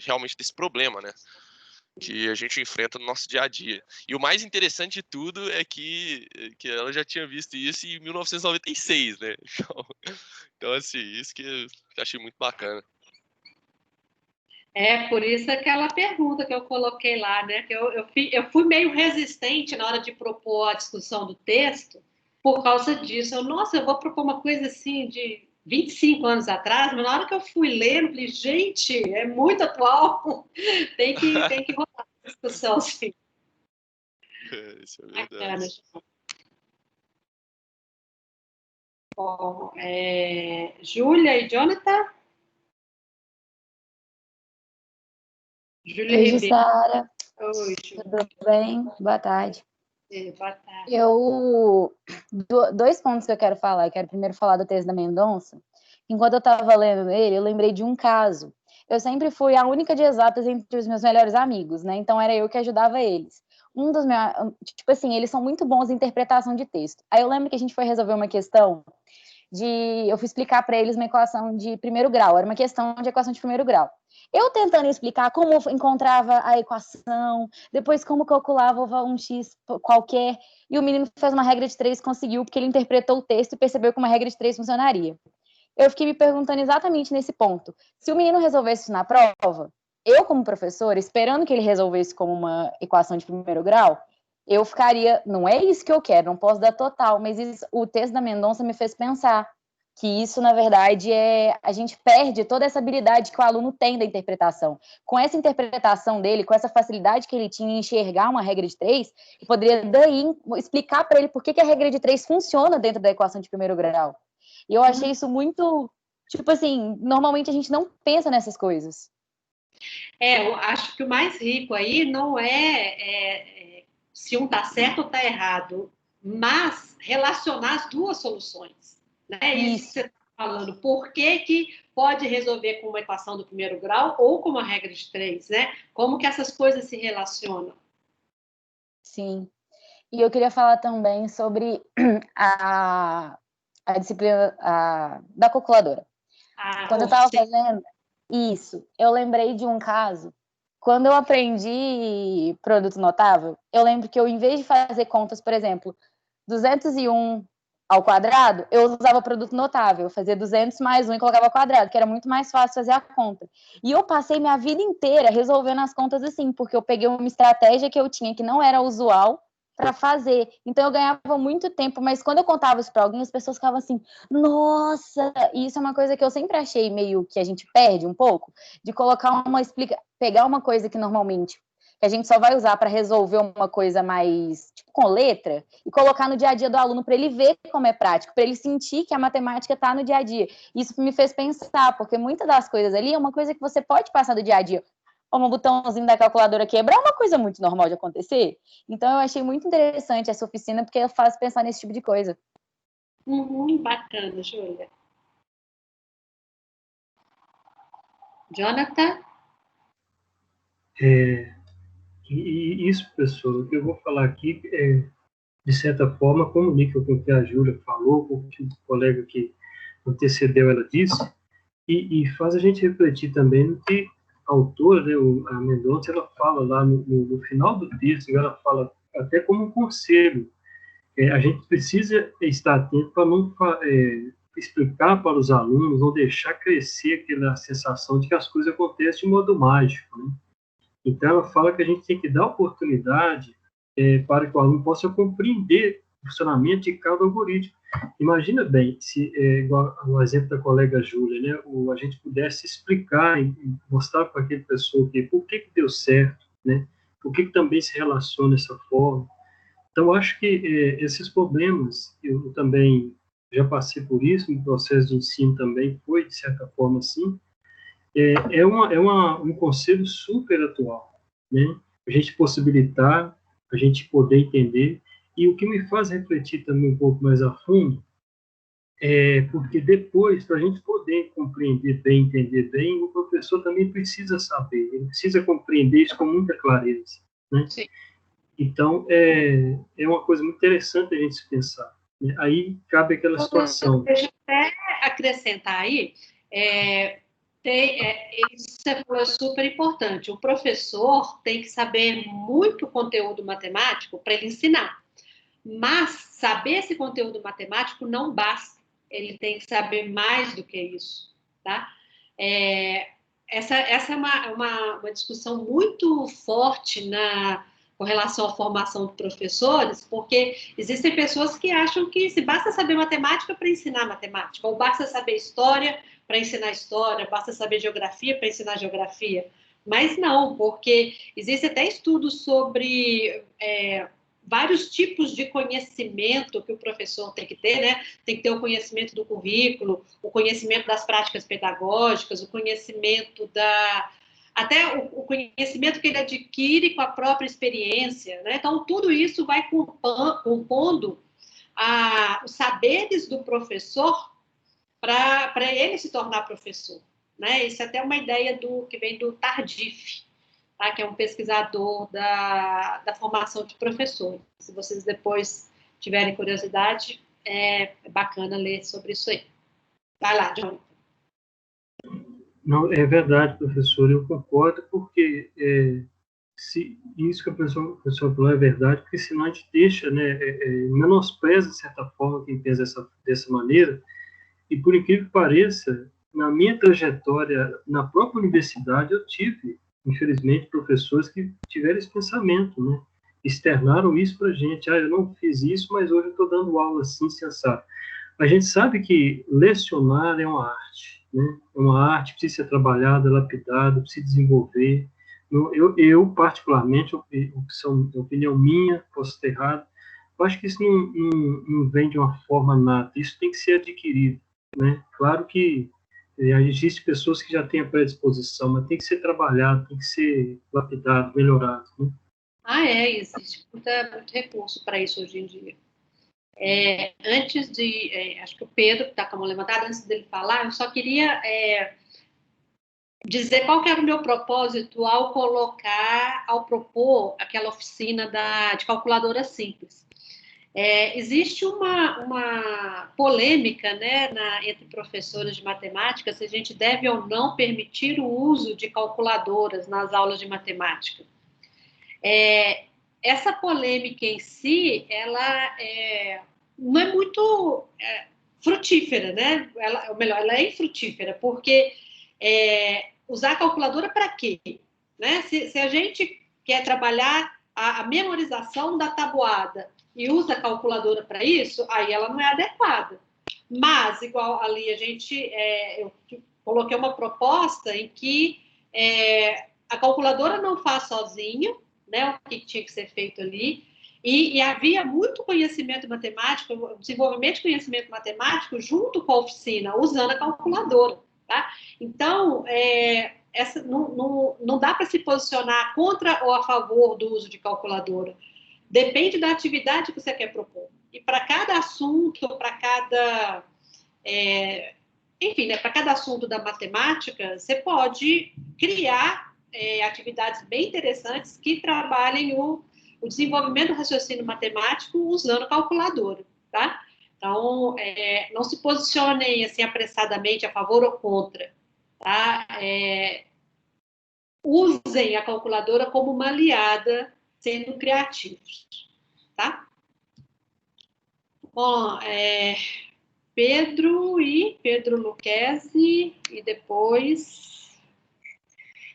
realmente desse problema, né? Que a gente enfrenta no nosso dia a dia. E o mais interessante de tudo é que ela já tinha visto isso em 1996, né? Então assim, isso que eu achei muito bacana. Por isso aquela pergunta que eu coloquei lá, né? Que eu fui meio resistente na hora de propor a discussão do texto por causa disso. Nossa, eu vou propor uma coisa assim de 25 anos atrás, mas na hora que eu fui ler, eu falei, gente, é muito atual. Tem que rolar a discussão, sim. Isso é verdade. Bacana. Bom, Júlia e Jonathan? Júlia Oi, Ribeiro. Jussara. Oi, Júlia. Tudo bem? Boa tarde. Boa tarde. Dois pontos que eu quero falar. Eu quero primeiro falar do texto da Mendonça. Enquanto eu estava lendo ele, eu lembrei de um caso. Eu sempre fui a única de exatas entre os meus melhores amigos, né? Então era eu que ajudava eles. Um dos meus, tipo assim, eles são muito bons em interpretação de texto. Aí eu lembro que a gente foi resolver uma questão eu fui explicar para eles uma equação de primeiro grau, era uma questão de equação de primeiro grau. Eu tentando explicar como encontrava a equação, depois como calculava um x qualquer, e o menino fez uma regra de 3 e conseguiu, porque ele interpretou o texto e percebeu que uma regra de 3 funcionaria. Eu fiquei me perguntando exatamente nesse ponto. Se o menino resolvesse isso na prova, eu como professora, esperando que ele resolvesse como uma equação de primeiro grau, eu ficaria, não é isso que eu quero, não posso dar total, mas o texto da Mendonça me fez pensar que isso, na verdade, a gente perde toda essa habilidade que o aluno tem da interpretação. Com essa interpretação dele, com essa facilidade que ele tinha em enxergar uma regra de 3, eu poderia daí explicar para ele por que a regra de 3 funciona dentro da equação de primeiro grau. E eu achei isso muito, tipo assim, normalmente a gente não pensa nessas coisas. Eu acho que o mais rico aí não se um está certo ou está errado, mas relacionar as duas soluções. Né? Isso que você está falando. Por que pode resolver com uma equação do primeiro grau ou com uma regra de 3, né? Como que essas coisas se relacionam? Sim. E eu queria falar também sobre a disciplina da calculadora. Quando eu estava fazendo isso, eu lembrei de um caso. Quando eu aprendi produto notável, eu lembro que eu, em vez de fazer contas, por exemplo, 201 ao quadrado, eu usava produto notável, eu fazia 200 mais 1 e colocava ao quadrado, que era muito mais fácil fazer a conta. E eu passei minha vida inteira resolvendo as contas assim, porque eu peguei uma estratégia que eu tinha que não era usual para fazer. Então eu ganhava muito tempo, mas quando eu contava isso para alguém, as pessoas ficavam assim, nossa! E isso é uma coisa que eu sempre achei meio que a gente perde um pouco, de colocar pegar uma coisa que normalmente que a gente só vai usar para resolver uma coisa mais tipo, com letra e colocar no dia a dia do aluno para ele ver como é prático, para ele sentir que a matemática está no dia a dia. Isso me fez pensar, porque muitas das coisas ali é uma coisa que você pode passar do dia a dia. Um botãozinho da calculadora quebrar é uma coisa muito normal de acontecer. Então, eu achei muito interessante essa oficina, porque eu faço pensar nesse tipo de coisa. Bacana, Júlia. Jonathan? E isso, professor, o que eu vou falar aqui de certa forma, comunica com o que a Júlia falou, com o que o colega que antecedeu ela disse, e faz a gente refletir também no que a autora, né, a Mendonça, ela fala lá no final do texto, ela fala até como um conselho. A gente precisa estar atento para não explicar para os alunos, não deixar crescer aquela sensação de que as coisas acontecem de modo mágico, né? Então, ela fala que a gente tem que dar oportunidade para que o aluno possa compreender o funcionamento de cada algoritmo. Imagina bem, se, igual o exemplo da colega Júlia, né, a gente pudesse explicar e mostrar para aquele pessoa por que deu certo, né, por que também se relaciona dessa forma. Então, acho que esses problemas, eu também já passei por isso, no processo de ensino também foi, de certa forma, assim, um conselho super atual, né? A gente possibilitar, a gente poder entender. E o que me faz refletir também um pouco mais a fundo é porque depois, para a gente poder compreender bem, entender bem, o professor também precisa saber, ele precisa compreender isso com muita clareza, né? Sim. Então, é uma coisa muito interessante a gente se pensar, né? Aí cabe aquela situação. Deixa eu até acrescentar aí, isso você falou é super importante. O professor tem que saber muito conteúdo matemático para ele ensinar. Mas saber esse conteúdo matemático não basta. Ele tem que saber mais do que isso, tá? Essa é uma discussão muito forte com relação à formação de professores, porque existem pessoas que acham que se basta saber matemática para ensinar matemática, ou basta saber história para ensinar história, basta saber geografia para ensinar geografia. Mas não, porque existem até estudos sobre vários tipos de conhecimento que o professor tem que ter, né? Tem que ter o conhecimento do currículo, o conhecimento das práticas pedagógicas, o conhecimento até o conhecimento que ele adquire com a própria experiência, né? Então, tudo isso vai compondo os saberes do professor para ele se tornar professor, né? Isso é até uma ideia que vem do Tardif, tá? Que é um pesquisador da formação de professores. Se vocês depois tiverem curiosidade, é bacana ler sobre isso aí. Vai lá, John. Não, é verdade, professor, eu concordo, porque se isso que a professora falou é verdade, porque senão a gente deixa, né, menospreza, de certa forma, quem pensa dessa maneira, e por incrível que pareça, na minha trajetória, na própria universidade, eu tive, infelizmente, professores que tiveram esse pensamento, né, externaram isso para a gente, eu não fiz isso, mas hoje eu estou dando aula assim, sensato. A gente sabe que lecionar é uma arte, né? É uma arte, precisa ser trabalhada, lapidada, precisa desenvolver. Eu particularmente, opinião minha, posso estar errado, eu acho que isso não vem de uma forma nata, isso tem que ser adquirido, né? Claro que existem pessoas que já têm a predisposição, mas tem que ser trabalhado, tem que ser lapidado, melhorado, né? Existe muito recurso para isso hoje em dia. Antes acho que o Pedro está com a mão levantada, antes dele falar, eu só queria dizer qual que era o meu propósito ao propor aquela oficina de calculadora simples. Existe uma polêmica, né, entre professores de matemática se a gente deve ou não permitir o uso de calculadoras nas aulas de matemática. Essa polêmica em si, ela não é muito frutífera, né? Ela é infrutífera, porque usar a calculadora para quê? Né? Se a gente quer trabalhar a memorização da tabuada e usa a calculadora para isso, aí ela não é adequada. Mas, igual ali, eu coloquei uma proposta em que a calculadora não faz sozinho, né, o que tinha que ser feito ali, e havia muito conhecimento matemático, desenvolvimento de conhecimento matemático junto com a oficina, usando a calculadora, tá? Então, não dá para se posicionar contra ou a favor do uso de calculadora. Depende da atividade que você quer propor. E para cada assunto, para cada... enfim, né, para cada assunto da matemática, você pode criar atividades bem interessantes que trabalhem o desenvolvimento do raciocínio matemático usando calculadora, tá? Então, não se posicionem assim apressadamente a favor ou contra, tá? Usem a calculadora como uma aliada, sendo criativos, tá? Bom, Pedro Luquezzi e depois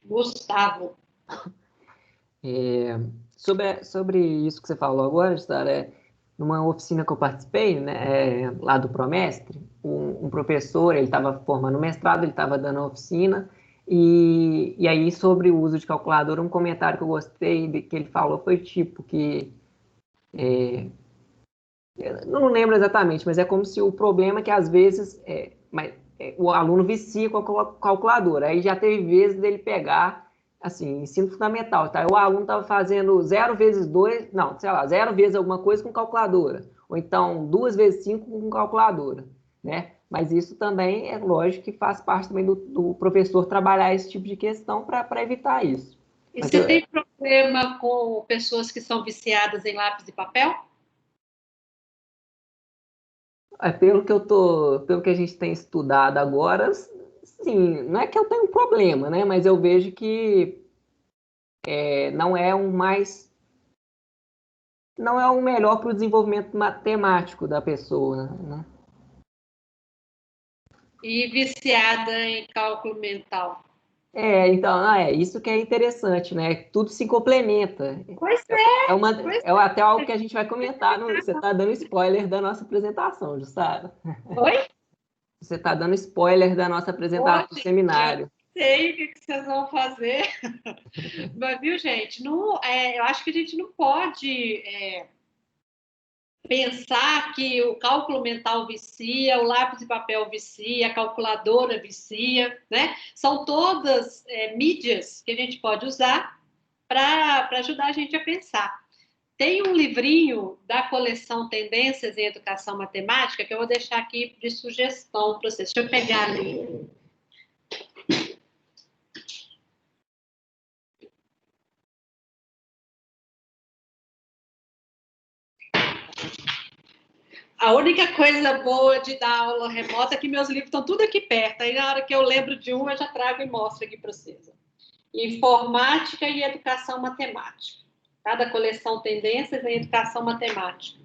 Gustavo. Sobre isso que você falou agora, Sara, numa oficina que eu participei, né, lá do Promestre, um professor, ele estava formando mestrado, ele estava dando a oficina, e aí sobre o uso de calculadora, um comentário que eu gostei que ele falou foi tipo que eu não lembro exatamente, mas é como se o problema é que às vezes o aluno vicia com a calculadora. Aí já teve vezes dele pegar assim, ensino fundamental, tá? O aluno estava fazendo 0 vezes 2, não, sei lá, 0 vezes alguma coisa com calculadora, ou então 2 vezes 5 com calculadora, né? Mas isso também é lógico que faz parte também do professor trabalhar esse tipo de questão para evitar isso. E Mas você tem problema com pessoas que são viciadas em lápis e papel? pelo que a gente tem estudado agora, sim, não é que eu tenho um problema, né? Mas eu vejo que não é não é o melhor para o desenvolvimento matemático da pessoa, né? E viciada em cálculo mental? Então, isso que é interessante, né? Tudo se complementa. Pois Até algo que a gente vai comentar. Você está dando spoiler da nossa apresentação, Jussara. Oi? Você está dando spoiler da nossa apresentação do seminário. Sei o que vocês vão fazer. Mas, viu, gente? Não, eu acho que a gente não pode pensar que o cálculo mental vicia, o lápis de papel vicia, a calculadora vicia, né? São todas mídias que a gente pode usar para ajudar a gente a pensar. Tem um livrinho da coleção Tendências em Educação Matemática que eu vou deixar aqui de sugestão para vocês. Deixa eu pegar ali. A única coisa boa de dar aula remota é que meus livros estão tudo aqui perto. Aí, na hora que eu lembro de um, eu já trago e mostro aqui para vocês. Informática e Educação Matemática. Tá? Da coleção Tendências em Educação Matemática.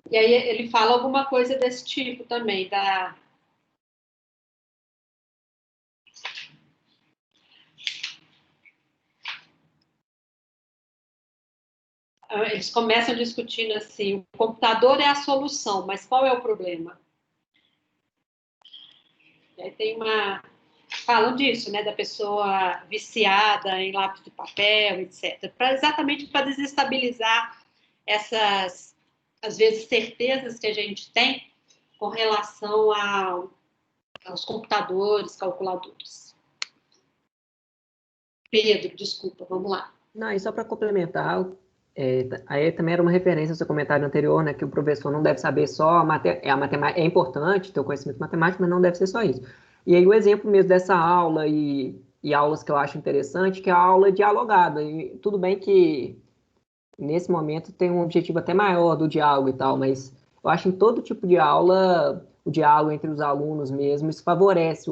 E aí ele fala alguma coisa desse tipo também, Eles começam discutindo assim, o computador é a solução, mas qual é o problema? E aí tem falam disso, né, da pessoa viciada em lápis de papel, etc. Exatamente para desestabilizar essas, às vezes, certezas que a gente tem com relação aos computadores, calculadores. Pedro, desculpa, vamos lá. Não, e só para complementar, aí também era uma referência ao seu comentário anterior, né, que o professor não deve saber só a matemática, é importante ter o conhecimento matemático, mas não deve ser só isso. E aí o exemplo mesmo dessa aula e aulas que eu acho interessante, que é a aula dialogada. E tudo bem que nesse momento tem um objetivo até maior do diálogo e tal, mas eu acho que em todo tipo de aula, o diálogo entre os alunos mesmo, isso favorece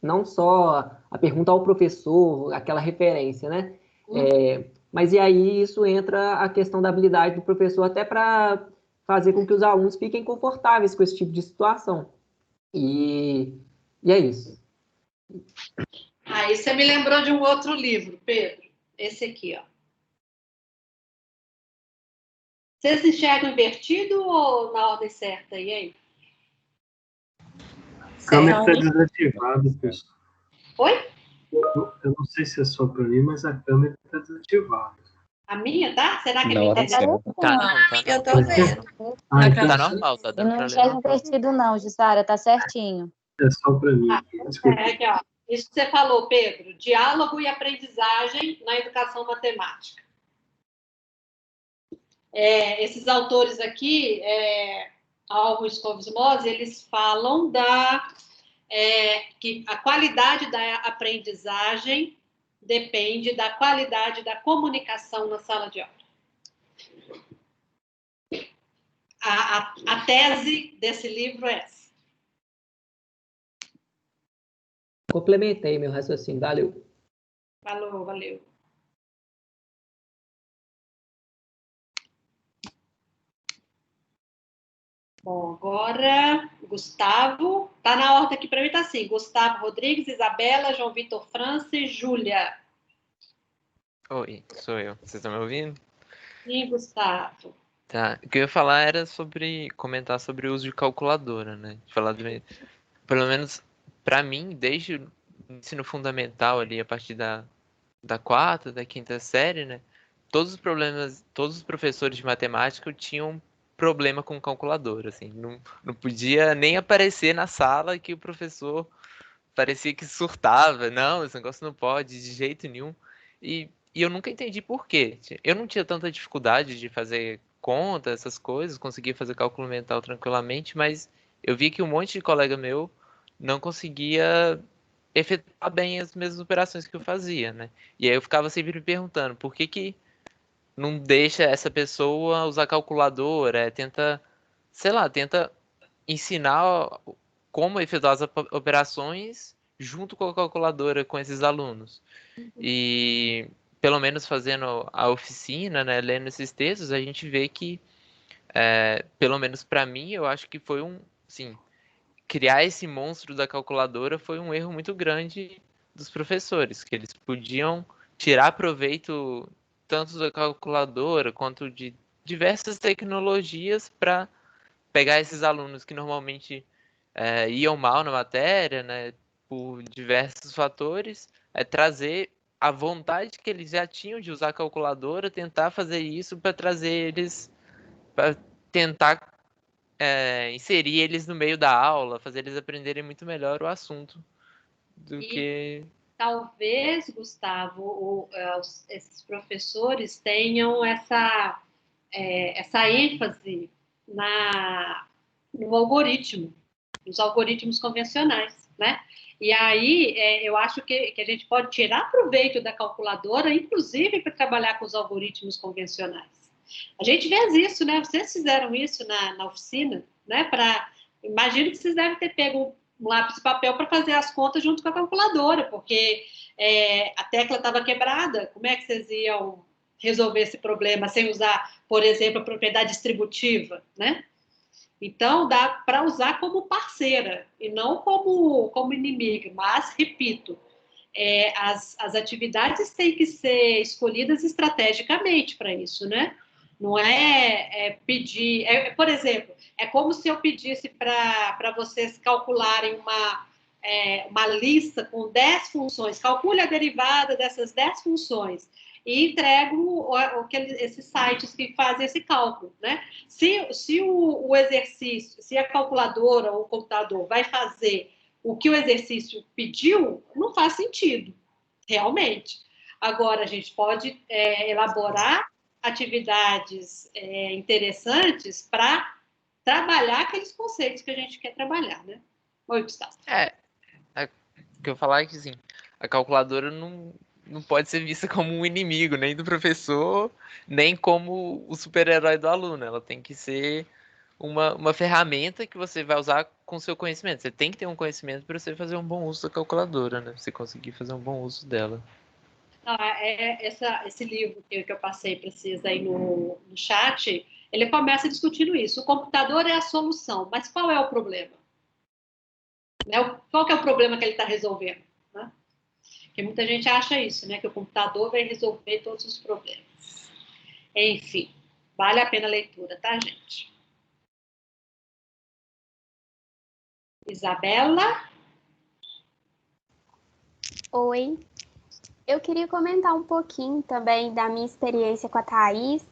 não só a pergunta ao professor, aquela referência, né? Mas e aí isso entra a questão da habilidade do professor até para fazer com que os alunos fiquem confortáveis com esse tipo de situação. E é isso. Aí você me lembrou de um outro livro, Pedro. Esse aqui, ó. Vocês enxergam invertido ou na ordem certa? E aí? A câmera está desativada, pessoal. Oi? Eu não sei se é só para mim, mas a câmera está desativada. A minha, tá? Será que Na ele hora entendeu? certa. Não, eu tô vendo. Então, Tá normal, tá Eu dando não pra enxergo ler. invertido, não, Jussara, tá certinho. é só para mim. Desculpa. Aqui, ó. Isso que você falou, Pedro. Diálogo e aprendizagem na educação matemática. Esses autores aqui, Alvo e Scovs-Mose, eles falam que a qualidade da aprendizagem depende da qualidade da comunicação na sala de aula. A tese desse livro é essa. Complementei meu raciocínio, valeu. Valeu. Bom, agora, Gustavo. Tá na ordem aqui para mim, tá assim. Gustavo Rodrigues, Isabela, João Vitor França e Júlia. Oi, sou eu. Vocês estão me ouvindo? Sim, Gustavo. Tá. O que eu ia falar era comentar sobre o uso de calculadora, né? Pelo menos para mim, desde o ensino fundamental ali, a partir da quarta, da quinta série, né? Todos os professores de matemática tinham problema com calculadora, assim. Não podia nem aparecer na sala que o professor parecia que surtava. Não, esse negócio não pode, de jeito nenhum. E eu nunca entendi por quê. Eu não tinha tanta dificuldade de fazer conta, essas coisas, conseguia fazer cálculo mental tranquilamente, mas eu vi que um monte de colega meu não conseguia efetuar bem as mesmas operações que eu fazia, né? E aí eu ficava sempre me perguntando, por que não deixa essa pessoa usar calculadora, sei lá, tenta ensinar como efetuar as operações junto com a calculadora com esses alunos. E pelo menos fazendo a oficina, né, lendo esses textos, a gente vê que, pelo menos para mim, eu acho que foi assim, criar esse monstro da calculadora foi um erro muito grande dos professores, que eles podiam tirar proveito tanto da calculadora quanto de diversas tecnologias para pegar esses alunos que normalmente iam mal na matéria, né, por diversos fatores, trazer a vontade que eles já tinham de usar a calculadora, tentar fazer isso para trazer eles, para tentar inserir eles no meio da aula, fazer eles aprenderem muito melhor o assunto do que... Talvez, Gustavo, esses professores tenham essa ênfase no algoritmo, nos algoritmos convencionais, né? E aí, eu acho que a gente pode tirar proveito da calculadora, inclusive para trabalhar com os algoritmos convencionais. A gente vê isso, né? Vocês fizeram isso na oficina, né? Imagino que vocês devem ter pego um lápis de papel para fazer as contas junto com a calculadora, porque a tecla estava quebrada. Como é que vocês iam resolver esse problema sem usar, por exemplo, a propriedade distributiva, né? Então, dá para usar como parceira e não como inimiga. Mas, repito, as atividades têm que ser escolhidas estrategicamente para isso, né? Não pedir... por exemplo, é como se eu pedisse para vocês calcularem uma lista com 10 funções. Calcule a derivada dessas 10 funções e entrego esses sites que fazem esse cálculo, né? Se o exercício, se a calculadora ou o computador vai fazer o que o exercício pediu, não faz sentido, realmente. Agora, a gente pode elaborar atividades interessantes para trabalhar aqueles conceitos que a gente quer trabalhar, né? Oi, Gustavo. O que eu falar é que, assim, a calculadora não pode ser vista como um inimigo, nem do professor, nem como o super-herói do aluno. Ela tem que ser uma ferramenta que você vai usar com seu conhecimento. Você tem que ter um conhecimento para você fazer um bom uso da calculadora, né? Você conseguir fazer um bom uso dela. Esse livro que eu passei para vocês aí no chat, ele começa discutindo isso. O computador é a solução, mas qual é o problema? Qual que é o problema que ele está resolvendo? Né? Porque muita gente acha isso, né? Que o computador vai resolver todos os problemas. Enfim, vale a pena a leitura, tá, gente? Isabela? Oi. Eu queria comentar um pouquinho também da minha experiência com a Thaís,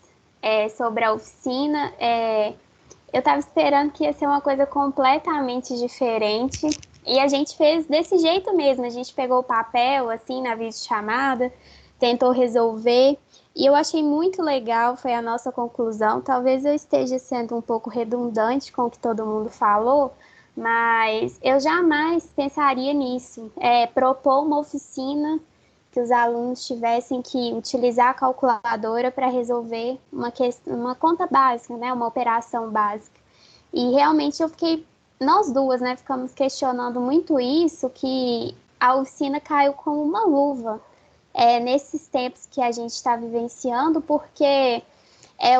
sobre a oficina. Eu estava esperando que ia ser uma coisa completamente diferente, e a gente fez desse jeito mesmo. A gente pegou o papel, assim, na videochamada, tentou resolver, e eu achei muito legal, foi a nossa conclusão. Talvez eu esteja sendo um pouco redundante com o que todo mundo falou, mas eu jamais pensaria nisso. Propor uma oficina que os alunos tivessem que utilizar a calculadora para resolver uma conta básica, né, uma operação básica. E realmente nós duas, né, ficamos questionando muito isso, que a oficina caiu como uma luva nesses tempos que a gente está vivenciando, porque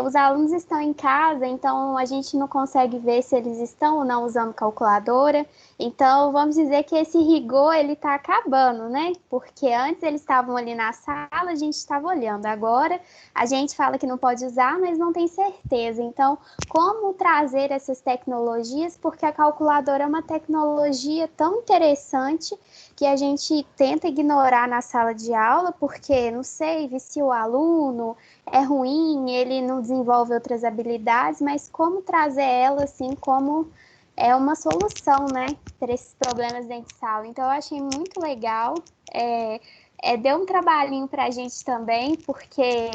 os alunos estão em casa, então a gente não consegue ver se eles estão ou não usando calculadora, Então, vamos dizer que esse rigor, ele está acabando, né? Porque antes eles estavam ali na sala, a gente estava olhando. Agora, a gente fala que não pode usar, mas não tem certeza. Então, como trazer essas tecnologias? Porque a calculadora é uma tecnologia tão interessante que a gente tenta ignorar na sala de aula, porque, não sei, vicia o aluno, é ruim, ele não desenvolve outras habilidades, mas como trazer ela, assim, como é uma solução, né, para esses problemas dentro de sala. Então, eu achei muito legal. Deu um trabalhinho para a gente também, porque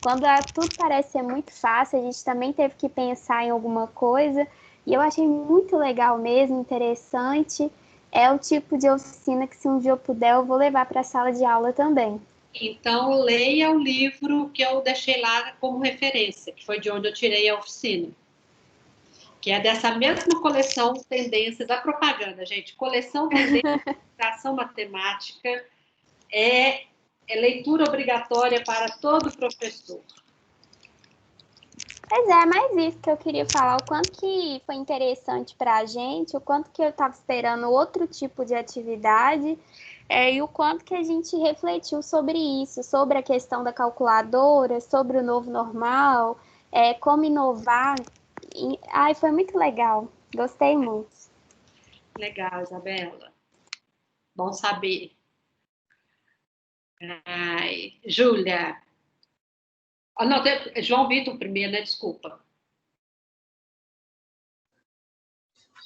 quando tudo parece ser muito fácil, a gente também teve que pensar em alguma coisa. E eu achei muito legal mesmo, interessante. É o tipo de oficina que, se um dia eu puder, eu vou levar para a sala de aula também. Então, leia o livro que eu deixei lá como referência, que foi de onde eu tirei a oficina. Que é dessa mesma coleção Tendências da Propaganda, gente. Coleção Tendências de Educação Matemática é leitura obrigatória para todo professor. Pois é, mas isso que eu queria falar, o quanto que foi interessante para a gente, o quanto que eu estava esperando outro tipo de atividade, e o quanto que a gente refletiu sobre isso, sobre a questão da calculadora, sobre o novo normal, como inovar. Ai, foi muito legal, gostei muito. Legal, Isabela. Bom saber. Ai, Júlia. Não, João Vitor primeiro, né? Desculpa.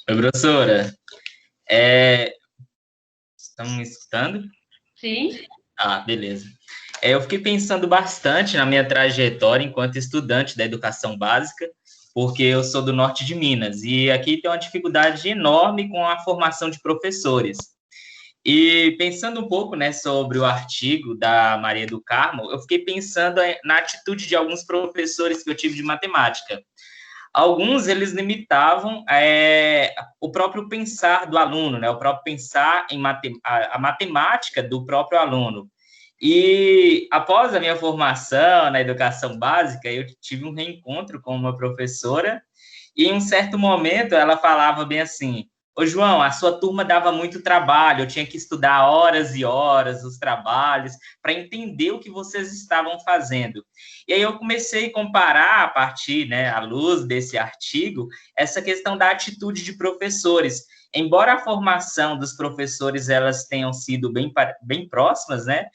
Oi, professora. Estão me escutando? Sim. Ah, beleza. Eu fiquei pensando bastante na minha trajetória enquanto estudante da educação básica, porque eu sou do norte de Minas, e aqui tem uma dificuldade enorme com a formação de professores. E pensando um pouco, né, sobre o artigo da Maria do Carmo, eu fiquei pensando na atitude de alguns professores que eu tive de matemática. Alguns, eles limitavam o próprio pensar do aluno, né, o próprio pensar em a matemática do próprio aluno. E após a minha formação na educação básica, eu tive um reencontro com uma professora, e em um certo momento ela falava bem assim: ô João, a sua turma dava muito trabalho, eu tinha que estudar horas e horas os trabalhos para entender o que vocês estavam fazendo. E aí eu comecei a comparar, a partir, né, à luz desse artigo, essa questão da atitude de professores. Embora a formação dos professores elas tenham sido bem próximas, né,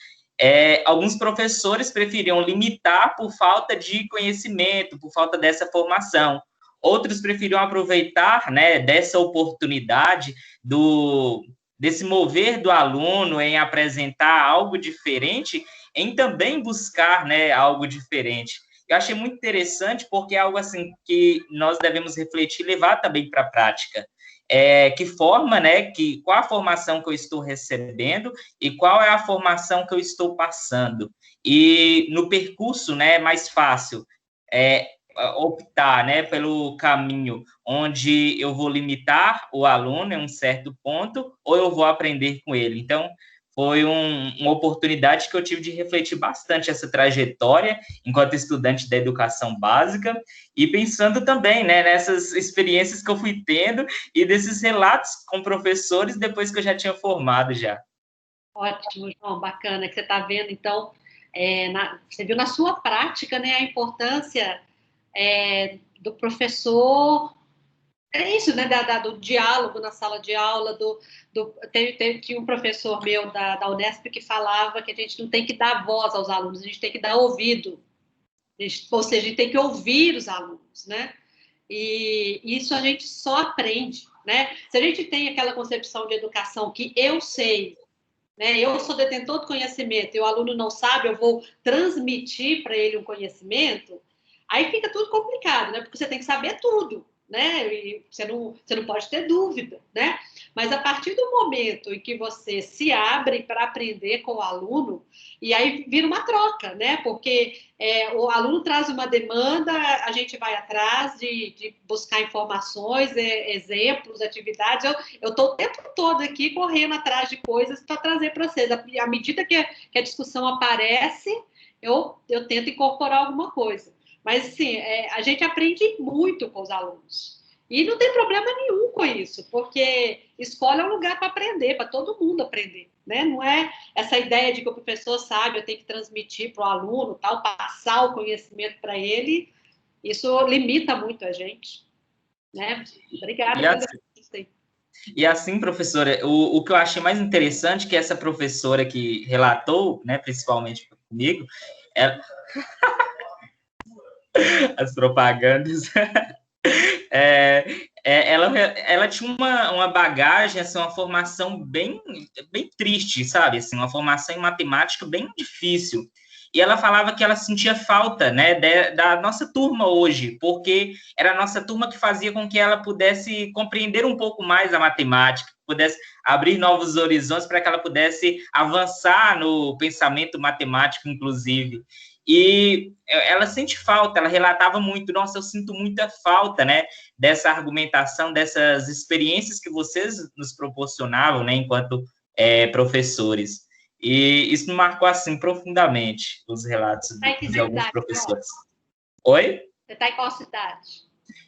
alguns professores preferiam limitar por falta de conhecimento, por falta dessa formação. Outros preferiam aproveitar, né, dessa oportunidade, desse mover do aluno em apresentar algo diferente, em também buscar, né, algo diferente. Eu achei muito interessante, porque é algo assim que nós devemos refletir e levar também para a prática. Que forma, né, qual a formação que eu estou recebendo e qual é a formação que eu estou passando. E no percurso, né, mais fácil, optar, né, pelo caminho onde eu vou limitar o aluno em um certo ponto, ou eu vou aprender com ele. Então, foi uma oportunidade que eu tive de refletir bastante essa trajetória enquanto estudante da educação básica, e pensando também, né, nessas experiências que eu fui tendo e desses relatos com professores depois que eu já tinha formado já. Ótimo, João, bacana que você está vendo, então, você viu na sua prática, né, a importância do professor, isso, né, do diálogo na sala de aula, tinha um professor meu da Unesp que falava que a gente não tem que dar voz aos alunos, a gente tem que dar ouvido, ou seja, a gente tem que ouvir os alunos, né, e isso a gente só aprende, né, se a gente tem aquela concepção de educação que eu sei, né, eu sou detentor do conhecimento e o aluno não sabe, eu vou transmitir para ele um conhecimento, aí fica tudo complicado, né? Porque você tem que saber tudo, né? E você não pode ter dúvida, né? Mas a partir do momento em que você se abre para aprender com o aluno, e aí vira uma troca, né? Porque o aluno traz uma demanda, a gente vai atrás de buscar informações, exemplos, atividades. Eu estou o tempo todo aqui correndo atrás de coisas para trazer para vocês. À medida que a discussão aparece, eu tento incorporar alguma coisa. Mas, assim, a gente aprende muito com os alunos. E não tem problema nenhum com isso, porque escola é um lugar para aprender, para todo mundo aprender, né? Não é essa ideia de que o professor sabe, eu tenho que transmitir para o aluno, tal, passar o conhecimento para ele. Isso limita muito a gente, né? Obrigada pela pergunta. E assim, professora, o que eu achei mais interessante que essa professora que relatou, né, principalmente comigo, as propagandas, ela tinha uma bagagem, assim, uma formação bem triste, sabe? Assim, uma formação em matemática bem difícil. E ela falava que ela sentia falta, né, da nossa turma hoje, porque era a nossa turma que fazia com que ela pudesse compreender um pouco mais a matemática, pudesse abrir novos horizontes para que ela pudesse avançar no pensamento matemático, inclusive. E ela sente falta, ela relatava muito, nossa, eu sinto muita falta, né, dessa argumentação, dessas experiências que vocês nos proporcionavam, né, enquanto professores. E isso me marcou, assim, profundamente, os relatos de alguns professores. Oi? Você está em qual cidade?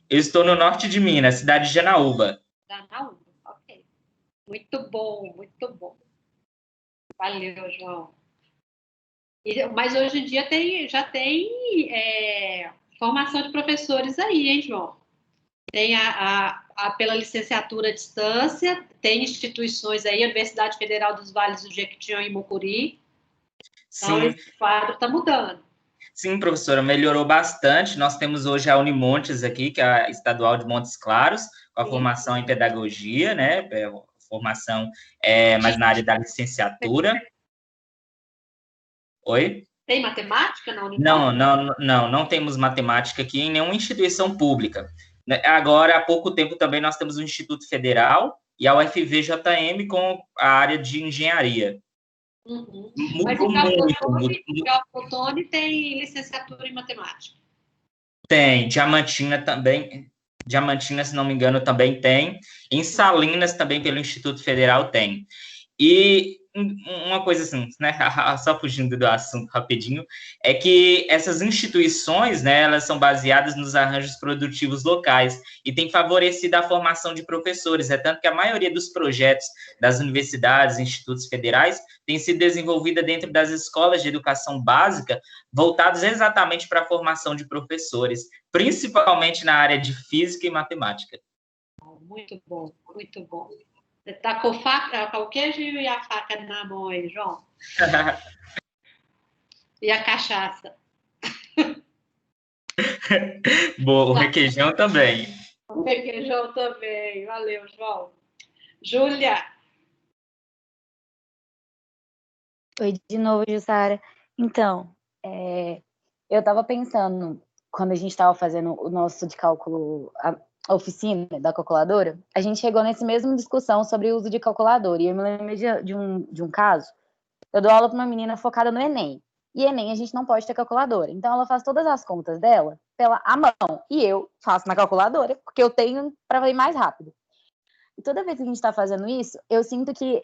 Eu estou no norte de Minas, cidade de Janaúba. Janaúba, ok. Muito bom, muito bom. Valeu, João. Mas hoje em dia já tem formação de professores aí, hein, João? Tem pela licenciatura à distância, tem instituições aí, a Universidade Federal dos Vales do Jequitinhonha e Mucuri. Então, esse quadro está mudando. Sim, professora, melhorou bastante. Nós temos hoje a Unimontes aqui, que é a Estadual de Montes Claros, com a formação em pedagogia, né? Formação mais na área da licenciatura. Oi? Tem matemática na Unimontes? Não temos matemática aqui em nenhuma instituição pública. Agora, há pouco tempo também nós temos o Instituto Federal e a UFVJM com a área de engenharia. Uhum. Mas o Teófilo tem licenciatura em matemática? Tem. Diamantina também. Diamantina, se não me engano, também tem. Em Salinas, também pelo Instituto Federal, tem. E uma coisa assim, né, só fugindo do assunto rapidinho, é que essas instituições, né, elas são baseadas nos arranjos produtivos locais e tem favorecido a formação de professores, tanto que a maioria dos projetos das universidades, institutos federais, tem sido desenvolvida dentro das escolas de educação básica, voltados exatamente para a formação de professores, principalmente na área de física e matemática. Muito bom, muito bom. Você está com o queijo e a faca na mão aí, João? E a cachaça? Boa, o requeijão também. O requeijão também. Valeu, João. Júlia. Oi, de novo, Jussara. Então, eu estava pensando, quando a gente estava fazendo o nosso de cálculo, a oficina da calculadora, a gente chegou nessa mesma discussão sobre o uso de calculadora. E eu me lembrei de um caso. Eu dou aula para uma menina focada no Enem. E Enem a gente não pode ter calculadora. Então ela faz todas as contas dela à mão. E eu faço na calculadora, porque eu tenho para ir mais rápido. E toda vez que a gente está fazendo isso, eu sinto que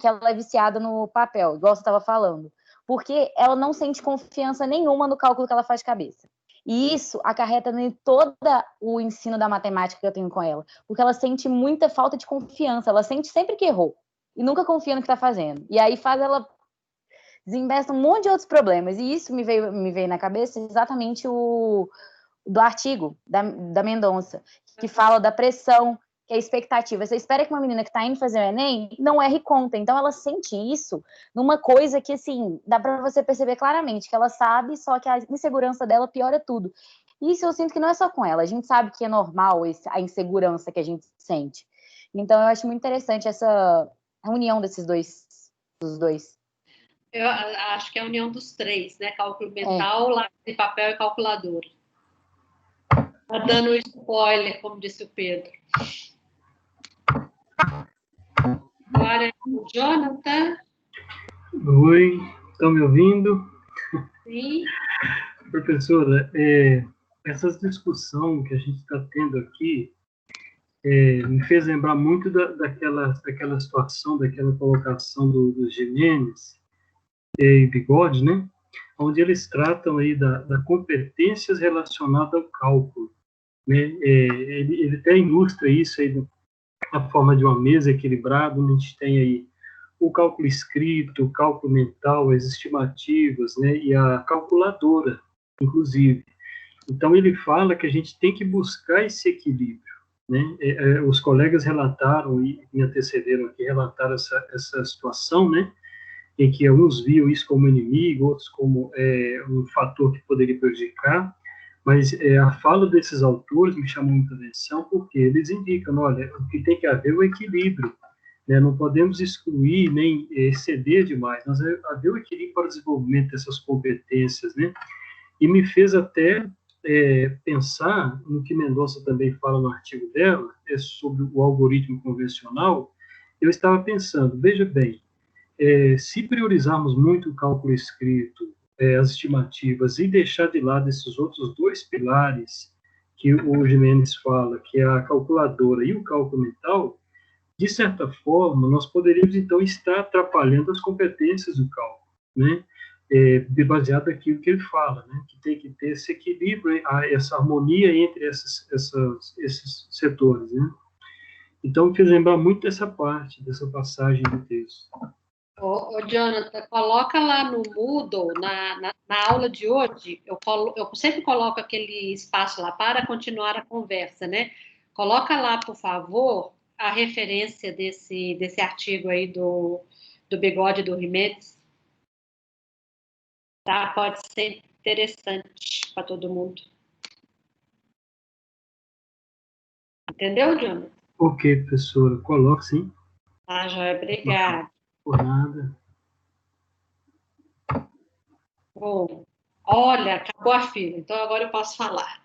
ela é viciada no papel, igual você estava falando. Porque ela não sente confiança nenhuma no cálculo que ela faz de cabeça. E isso acarreta em todo o ensino da matemática que eu tenho com ela. Porque ela sente muita falta de confiança. Ela sente sempre que errou. E nunca confia no que está fazendo. E aí faz ela desinvesta um monte de outros problemas. E isso me veio na cabeça exatamente do artigo da Mendonça, que fala da pressão, que é a expectativa. Você espera que uma menina que está indo fazer o Enem não erre conta. Então ela sente isso numa coisa que, assim, dá para você perceber claramente que ela sabe, só que a insegurança dela piora tudo. E isso eu sinto que não é só com ela. A gente sabe que é normal a insegurança que a gente sente. Então eu acho muito interessante essa união dos dois. Eu acho que é a união dos três, né? Cálculo mental, lápis de papel e calculadora. Tá dando spoiler, como disse o Pedro. Agora, o Jonathan. Oi, estão me ouvindo? Sim. Professora, essa discussão que a gente está tendo aqui me fez lembrar muito daquela situação, daquela colocação dos Jimenez e Bigode, né? Onde eles tratam aí da competências relacionadas ao cálculo. né? Ele até ilustra isso aí na forma de uma mesa equilibrada, onde a gente tem aí o cálculo escrito, o cálculo mental, as estimativas, né? E a calculadora, inclusive. Então, ele fala que a gente tem que buscar esse equilíbrio, né? Os colegas relataram, e me antecederam aqui, relataram essa situação, né? Em que alguns viam isso como inimigo, outros como um fator que poderia prejudicar, mas a fala desses autores me chamou muita atenção, porque eles indicam, olha, o que tem que haver é o equilíbrio, né? Não podemos excluir nem exceder demais, mas haver o equilíbrio para o desenvolvimento dessas competências, né? E me fez até pensar no que Mendonça também fala no artigo dela, sobre o algoritmo convencional. Eu estava pensando, veja bem, se priorizarmos muito o cálculo escrito, as estimativas, e deixar de lado esses outros dois pilares que o Gimenez fala, que é a calculadora e o cálculo mental, de certa forma, nós poderíamos, então, estar atrapalhando as competências do cálculo, né? Baseado naquilo que ele fala, né? Que tem que ter esse equilíbrio, essa harmonia entre esses setores, né? Então, me fez lembrar muito dessa parte, dessa passagem do texto. Ô, Jonathan, coloca lá no Moodle, na aula de hoje, eu sempre coloco aquele espaço lá para continuar a conversa, né? Coloca lá, por favor, a referência desse artigo aí do Bigode do Rimedes. Tá? Pode ser interessante para todo mundo. Entendeu, Jonathan? Ok, professora, coloque sim. Ah, Joia, obrigada. Por nada. Bom, olha, acabou a fila, então agora eu posso falar.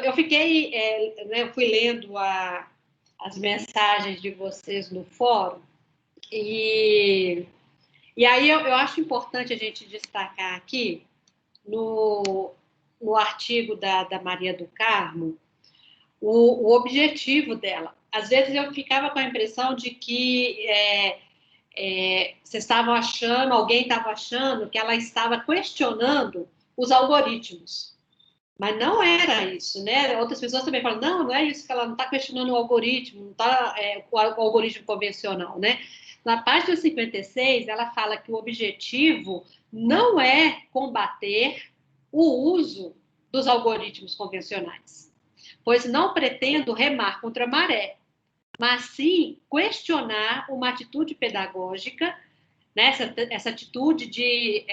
Eu fiquei, eu fui lendo as mensagens de vocês no fórum, e aí eu acho importante a gente destacar aqui, no artigo da Maria do Carmo, o objetivo dela. Às vezes eu ficava com a impressão de que vocês estavam achando, alguém estava achando que ela estava questionando os algoritmos. Mas não era isso, né? Outras pessoas também falam, não é isso, que ela não está questionando o algoritmo, não está o algoritmo convencional, né? Na página 56, ela fala que o objetivo não é combater o uso dos algoritmos convencionais, pois não pretendo remar contra a maré, mas sim questionar uma atitude pedagógica, né? Essa atitude de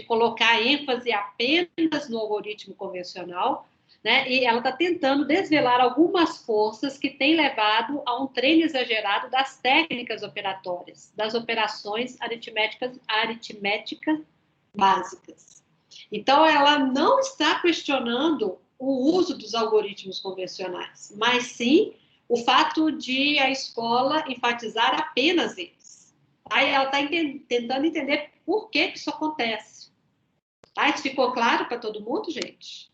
colocar ênfase apenas no algoritmo convencional, né? E ela está tentando desvelar algumas forças que têm levado a um treino exagerado das técnicas operatórias, das operações aritméticas básicas. Então, ela não está questionando o uso dos algoritmos convencionais, mas sim o fato de a escola enfatizar apenas eles. Aí ela está tentando entender por que isso acontece. Tá? Isso ficou claro para todo mundo, gente?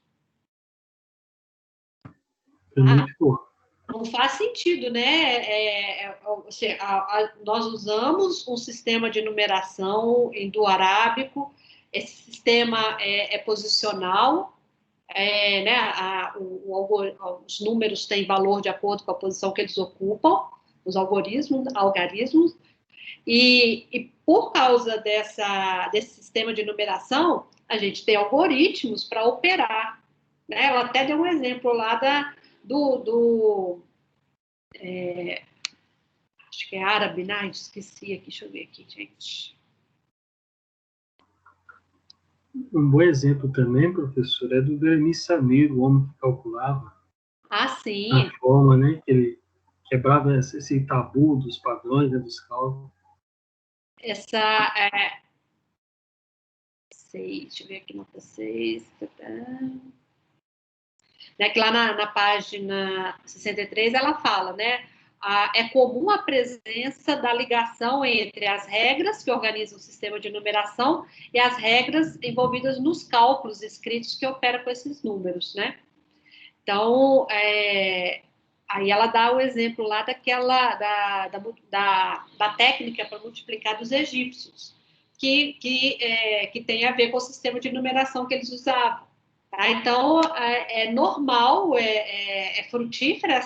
Não faz sentido, né? Nós usamos um sistema de numeração do arábico, esse sistema é posicional, né? Os números têm valor de acordo com a posição que eles ocupam, os algarismos, e por causa desse sistema de numeração, a gente tem algoritmos para operar, né? Ela até deu um exemplo lá acho que é árabe, né? Esqueci aqui, deixa eu ver aqui, gente. Um bom exemplo também, professor, é do Denis Samir, o homem que calculava. Ah, sim. A forma, né, que ele quebrava esse tabu dos padrões, né, dos cálculos. Deixa eu ver aqui, nota 6. Né, que lá na página 63 ela fala, né? É comum a presença da ligação entre as regras que organizam o sistema de numeração e as regras envolvidas nos cálculos escritos que operam com esses números, né? Então, aí ela dá o exemplo lá da técnica para multiplicar dos egípcios. que tem a ver com o sistema de numeração que eles usavam. Tá? Então, é normal, é frutífera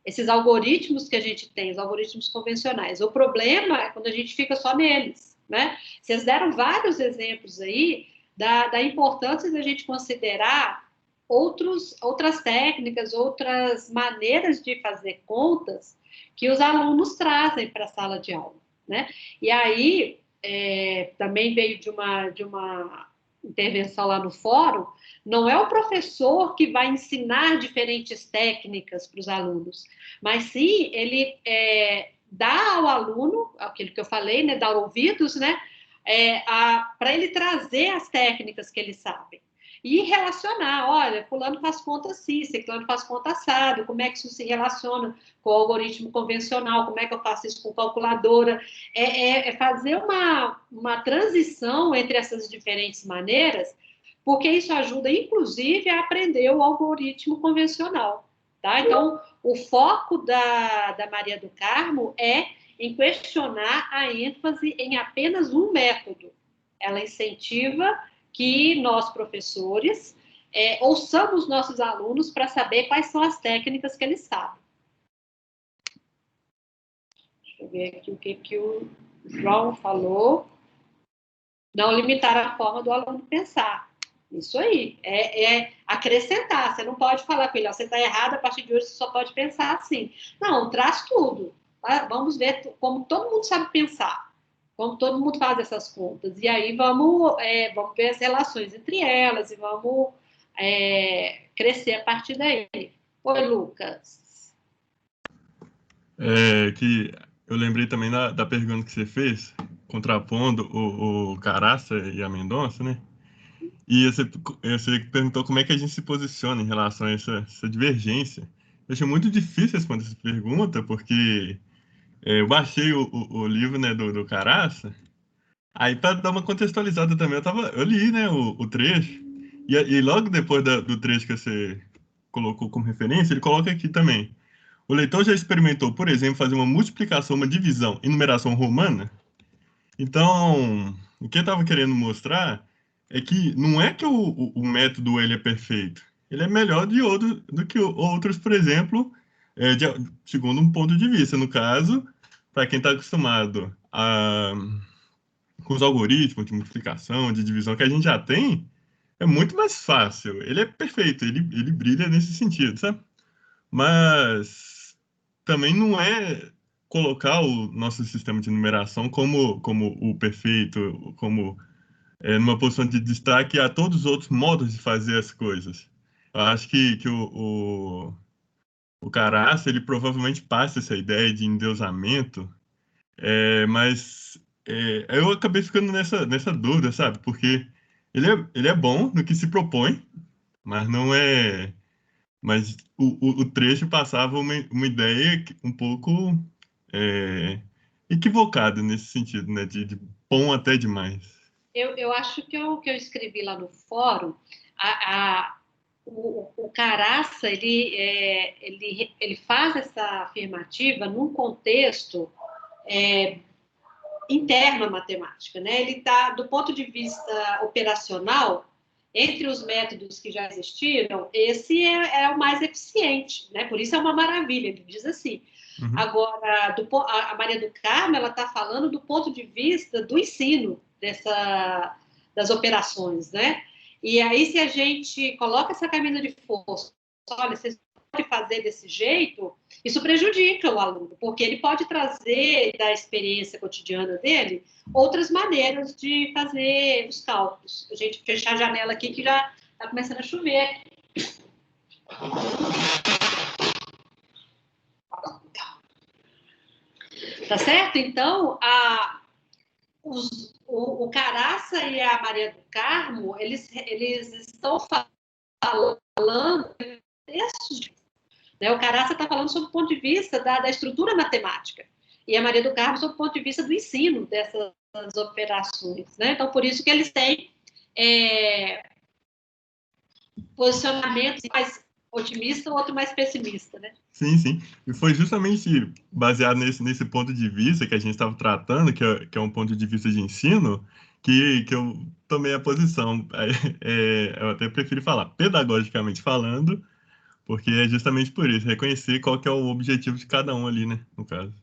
esses algoritmos que a gente tem, os algoritmos convencionais. O problema é quando a gente fica só neles, né? Vocês deram vários exemplos aí da importância da gente considerar outras técnicas, outras maneiras de fazer contas que os alunos trazem para a sala de aula, né? E aí, também veio de uma intervenção lá no fórum, não é o professor que vai ensinar diferentes técnicas para os alunos, mas sim ele dá ao aluno, aquilo que eu falei, né, dar ouvidos, né, para ele trazer as técnicas que ele sabe. E relacionar, olha, fulano faz conta assim, ciclano faz conta assado, como é que isso se relaciona com o algoritmo convencional, como é que eu faço isso com calculadora, fazer uma transição entre essas diferentes maneiras, porque isso ajuda, inclusive, a aprender o algoritmo convencional, tá? Então, o foco da Maria do Carmo é em questionar a ênfase em apenas um método. Ela incentiva que nós, professores, ouçamos nossos alunos para saber quais são as técnicas que eles sabem. Deixa eu ver aqui o que o João falou. Não limitar a forma do aluno pensar. Isso aí, acrescentar. Você não pode falar com ele, você está errado, a partir de hoje você só pode pensar assim. Não, traz tudo. Tá? Vamos ver como todo mundo sabe pensar. Como todo mundo faz essas contas. E aí vamos ver as relações entre elas e vamos crescer a partir daí. Oi, Lucas. Que eu lembrei também da pergunta que você fez, contrapondo o Caraça e a Mendonça, né? E você perguntou como é que a gente se posiciona em relação a essa divergência. Eu achei muito difícil responder essa pergunta, porque eu baixei o livro, né, do Caraça. Aí, para dar uma contextualizada também, eu li, né, o trecho, e logo depois do trecho que você colocou como referência, ele coloca aqui também. O leitor já experimentou, por exemplo, fazer uma multiplicação, uma divisão em numeração romana? Então, o que eu estava querendo mostrar é que não é que o método ele é perfeito. Ele é melhor do que outros, por exemplo, segundo um ponto de vista. No caso, para quem está acostumado com os algoritmos de multiplicação, de divisão que a gente já tem, é muito mais fácil. Ele é perfeito, ele brilha nesse sentido, sabe? Mas também não é colocar o nosso sistema de numeração como o perfeito, como numa posição de destaque a todos os outros modos de fazer as coisas. Eu acho que o Caraça, ele provavelmente passa essa ideia de endeusamento, mas eu acabei ficando nessa dúvida, sabe? Porque ele é bom no que se propõe, mas não é... Mas o trecho passava uma ideia um pouco equivocada nesse sentido, né? De bom até demais. Eu acho que eu escrevi lá no fórum, o Caraça, ele faz essa afirmativa num contexto interno à matemática, né? Ele está, do ponto de vista operacional, entre os métodos que já existiram, esse é o mais eficiente, né? Por isso é uma maravilha, ele diz assim. Uhum. Agora, a Maria do Carmo, ela está falando do ponto de vista do ensino das operações, né? E aí, se a gente coloca essa camisa de força, olha, vocês podem fazer desse jeito, isso prejudica o aluno, porque ele pode trazer da experiência cotidiana dele outras maneiras de fazer os cálculos. A gente fechar a janela aqui que já está começando a chover. Tá certo? Então, o Caraça e a Maria do Carmo, eles estão falando textos, né? O Caraça está falando sobre o ponto de vista da estrutura matemática e a Maria do Carmo sobre o ponto de vista do ensino dessas operações, né? Então, por isso que eles têm posicionamentos mais otimista, o outro mais pessimista, né? Sim, sim. E foi justamente baseado nesse ponto de vista que a gente estava tratando, que é um ponto de vista de ensino, que eu tomei a posição. Eu até prefiro falar, pedagogicamente falando, porque é justamente por isso, reconhecer qual que é o objetivo de cada um ali, né, no caso.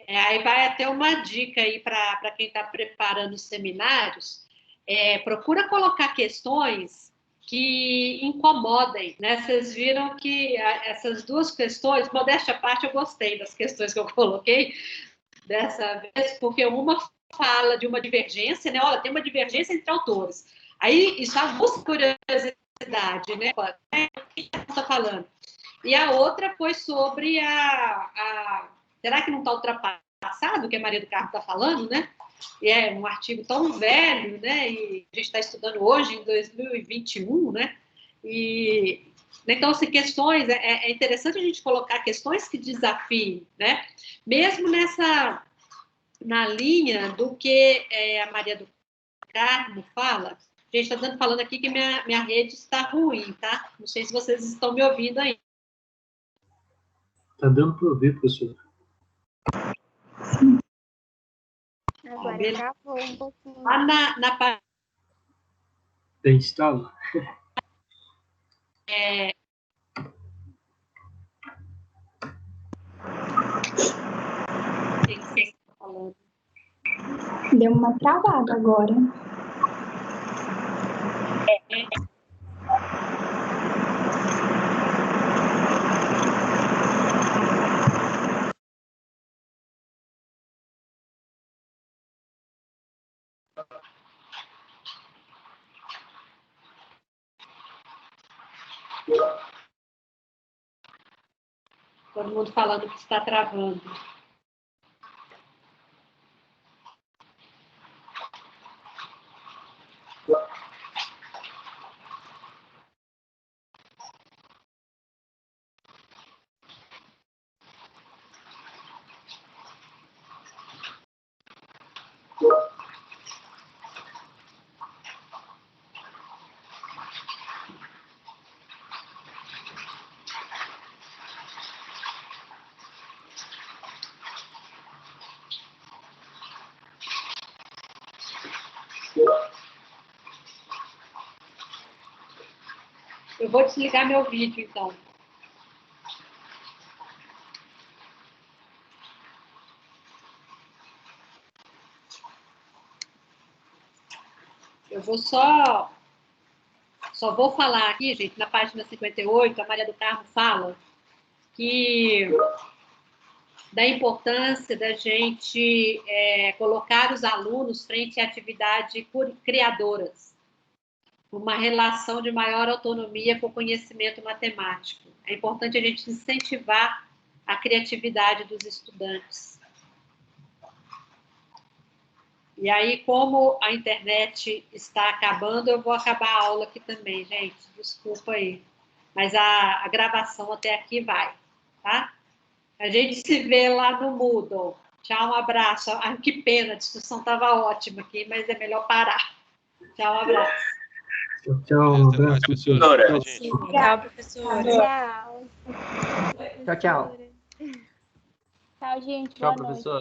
Aí vai até uma dica aí para quem está preparando os seminários, procura colocar questões que incomodem, né? Vocês viram que essas duas questões, modéstia à parte, eu gostei das questões que eu coloquei dessa vez, porque uma fala de uma divergência, né? Olha, tem uma divergência entre autores. Aí isso aguça curiosidade, né? O que está falando? E a outra foi sobre será que não está ultrapassado o que a Maria do Carmo está falando, né? E é um artigo tão velho, né? E a gente está estudando hoje, em 2021, né? E então, assim, questões, é interessante a gente colocar questões que desafiem, né? Mesmo na linha do que a Maria do Carmo fala. Gente, está falando aqui que minha rede está ruim, tá? Não sei se vocês estão me ouvindo aí. Tá dando para ouvir, professor. Agora travou um pouquinho. Lá na parte. Tem instalo? O que você está falando? Deu uma travada agora. Todo mundo falando que está travando. Eu vou desligar meu vídeo, então. Eu vou só vou falar aqui, gente, na página 58, a Maria do Carmo fala da importância da gente colocar os alunos frente a atividades criadoras, uma relação de maior autonomia com o conhecimento matemático. É importante a gente incentivar a criatividade dos estudantes. E aí, como a internet está acabando, eu vou acabar a aula aqui também, gente. Desculpa aí. Mas a gravação até aqui vai, tá? A gente se vê lá no Moodle. Tchau, um abraço. Ah, que pena, a discussão estava ótima aqui, mas é melhor parar. Tchau, um abraço. Tchau, um abraço, professora. Tchau, professora. Tchau. Tchau, tchau. Tchau, gente. Tchau, Boa noite. professor.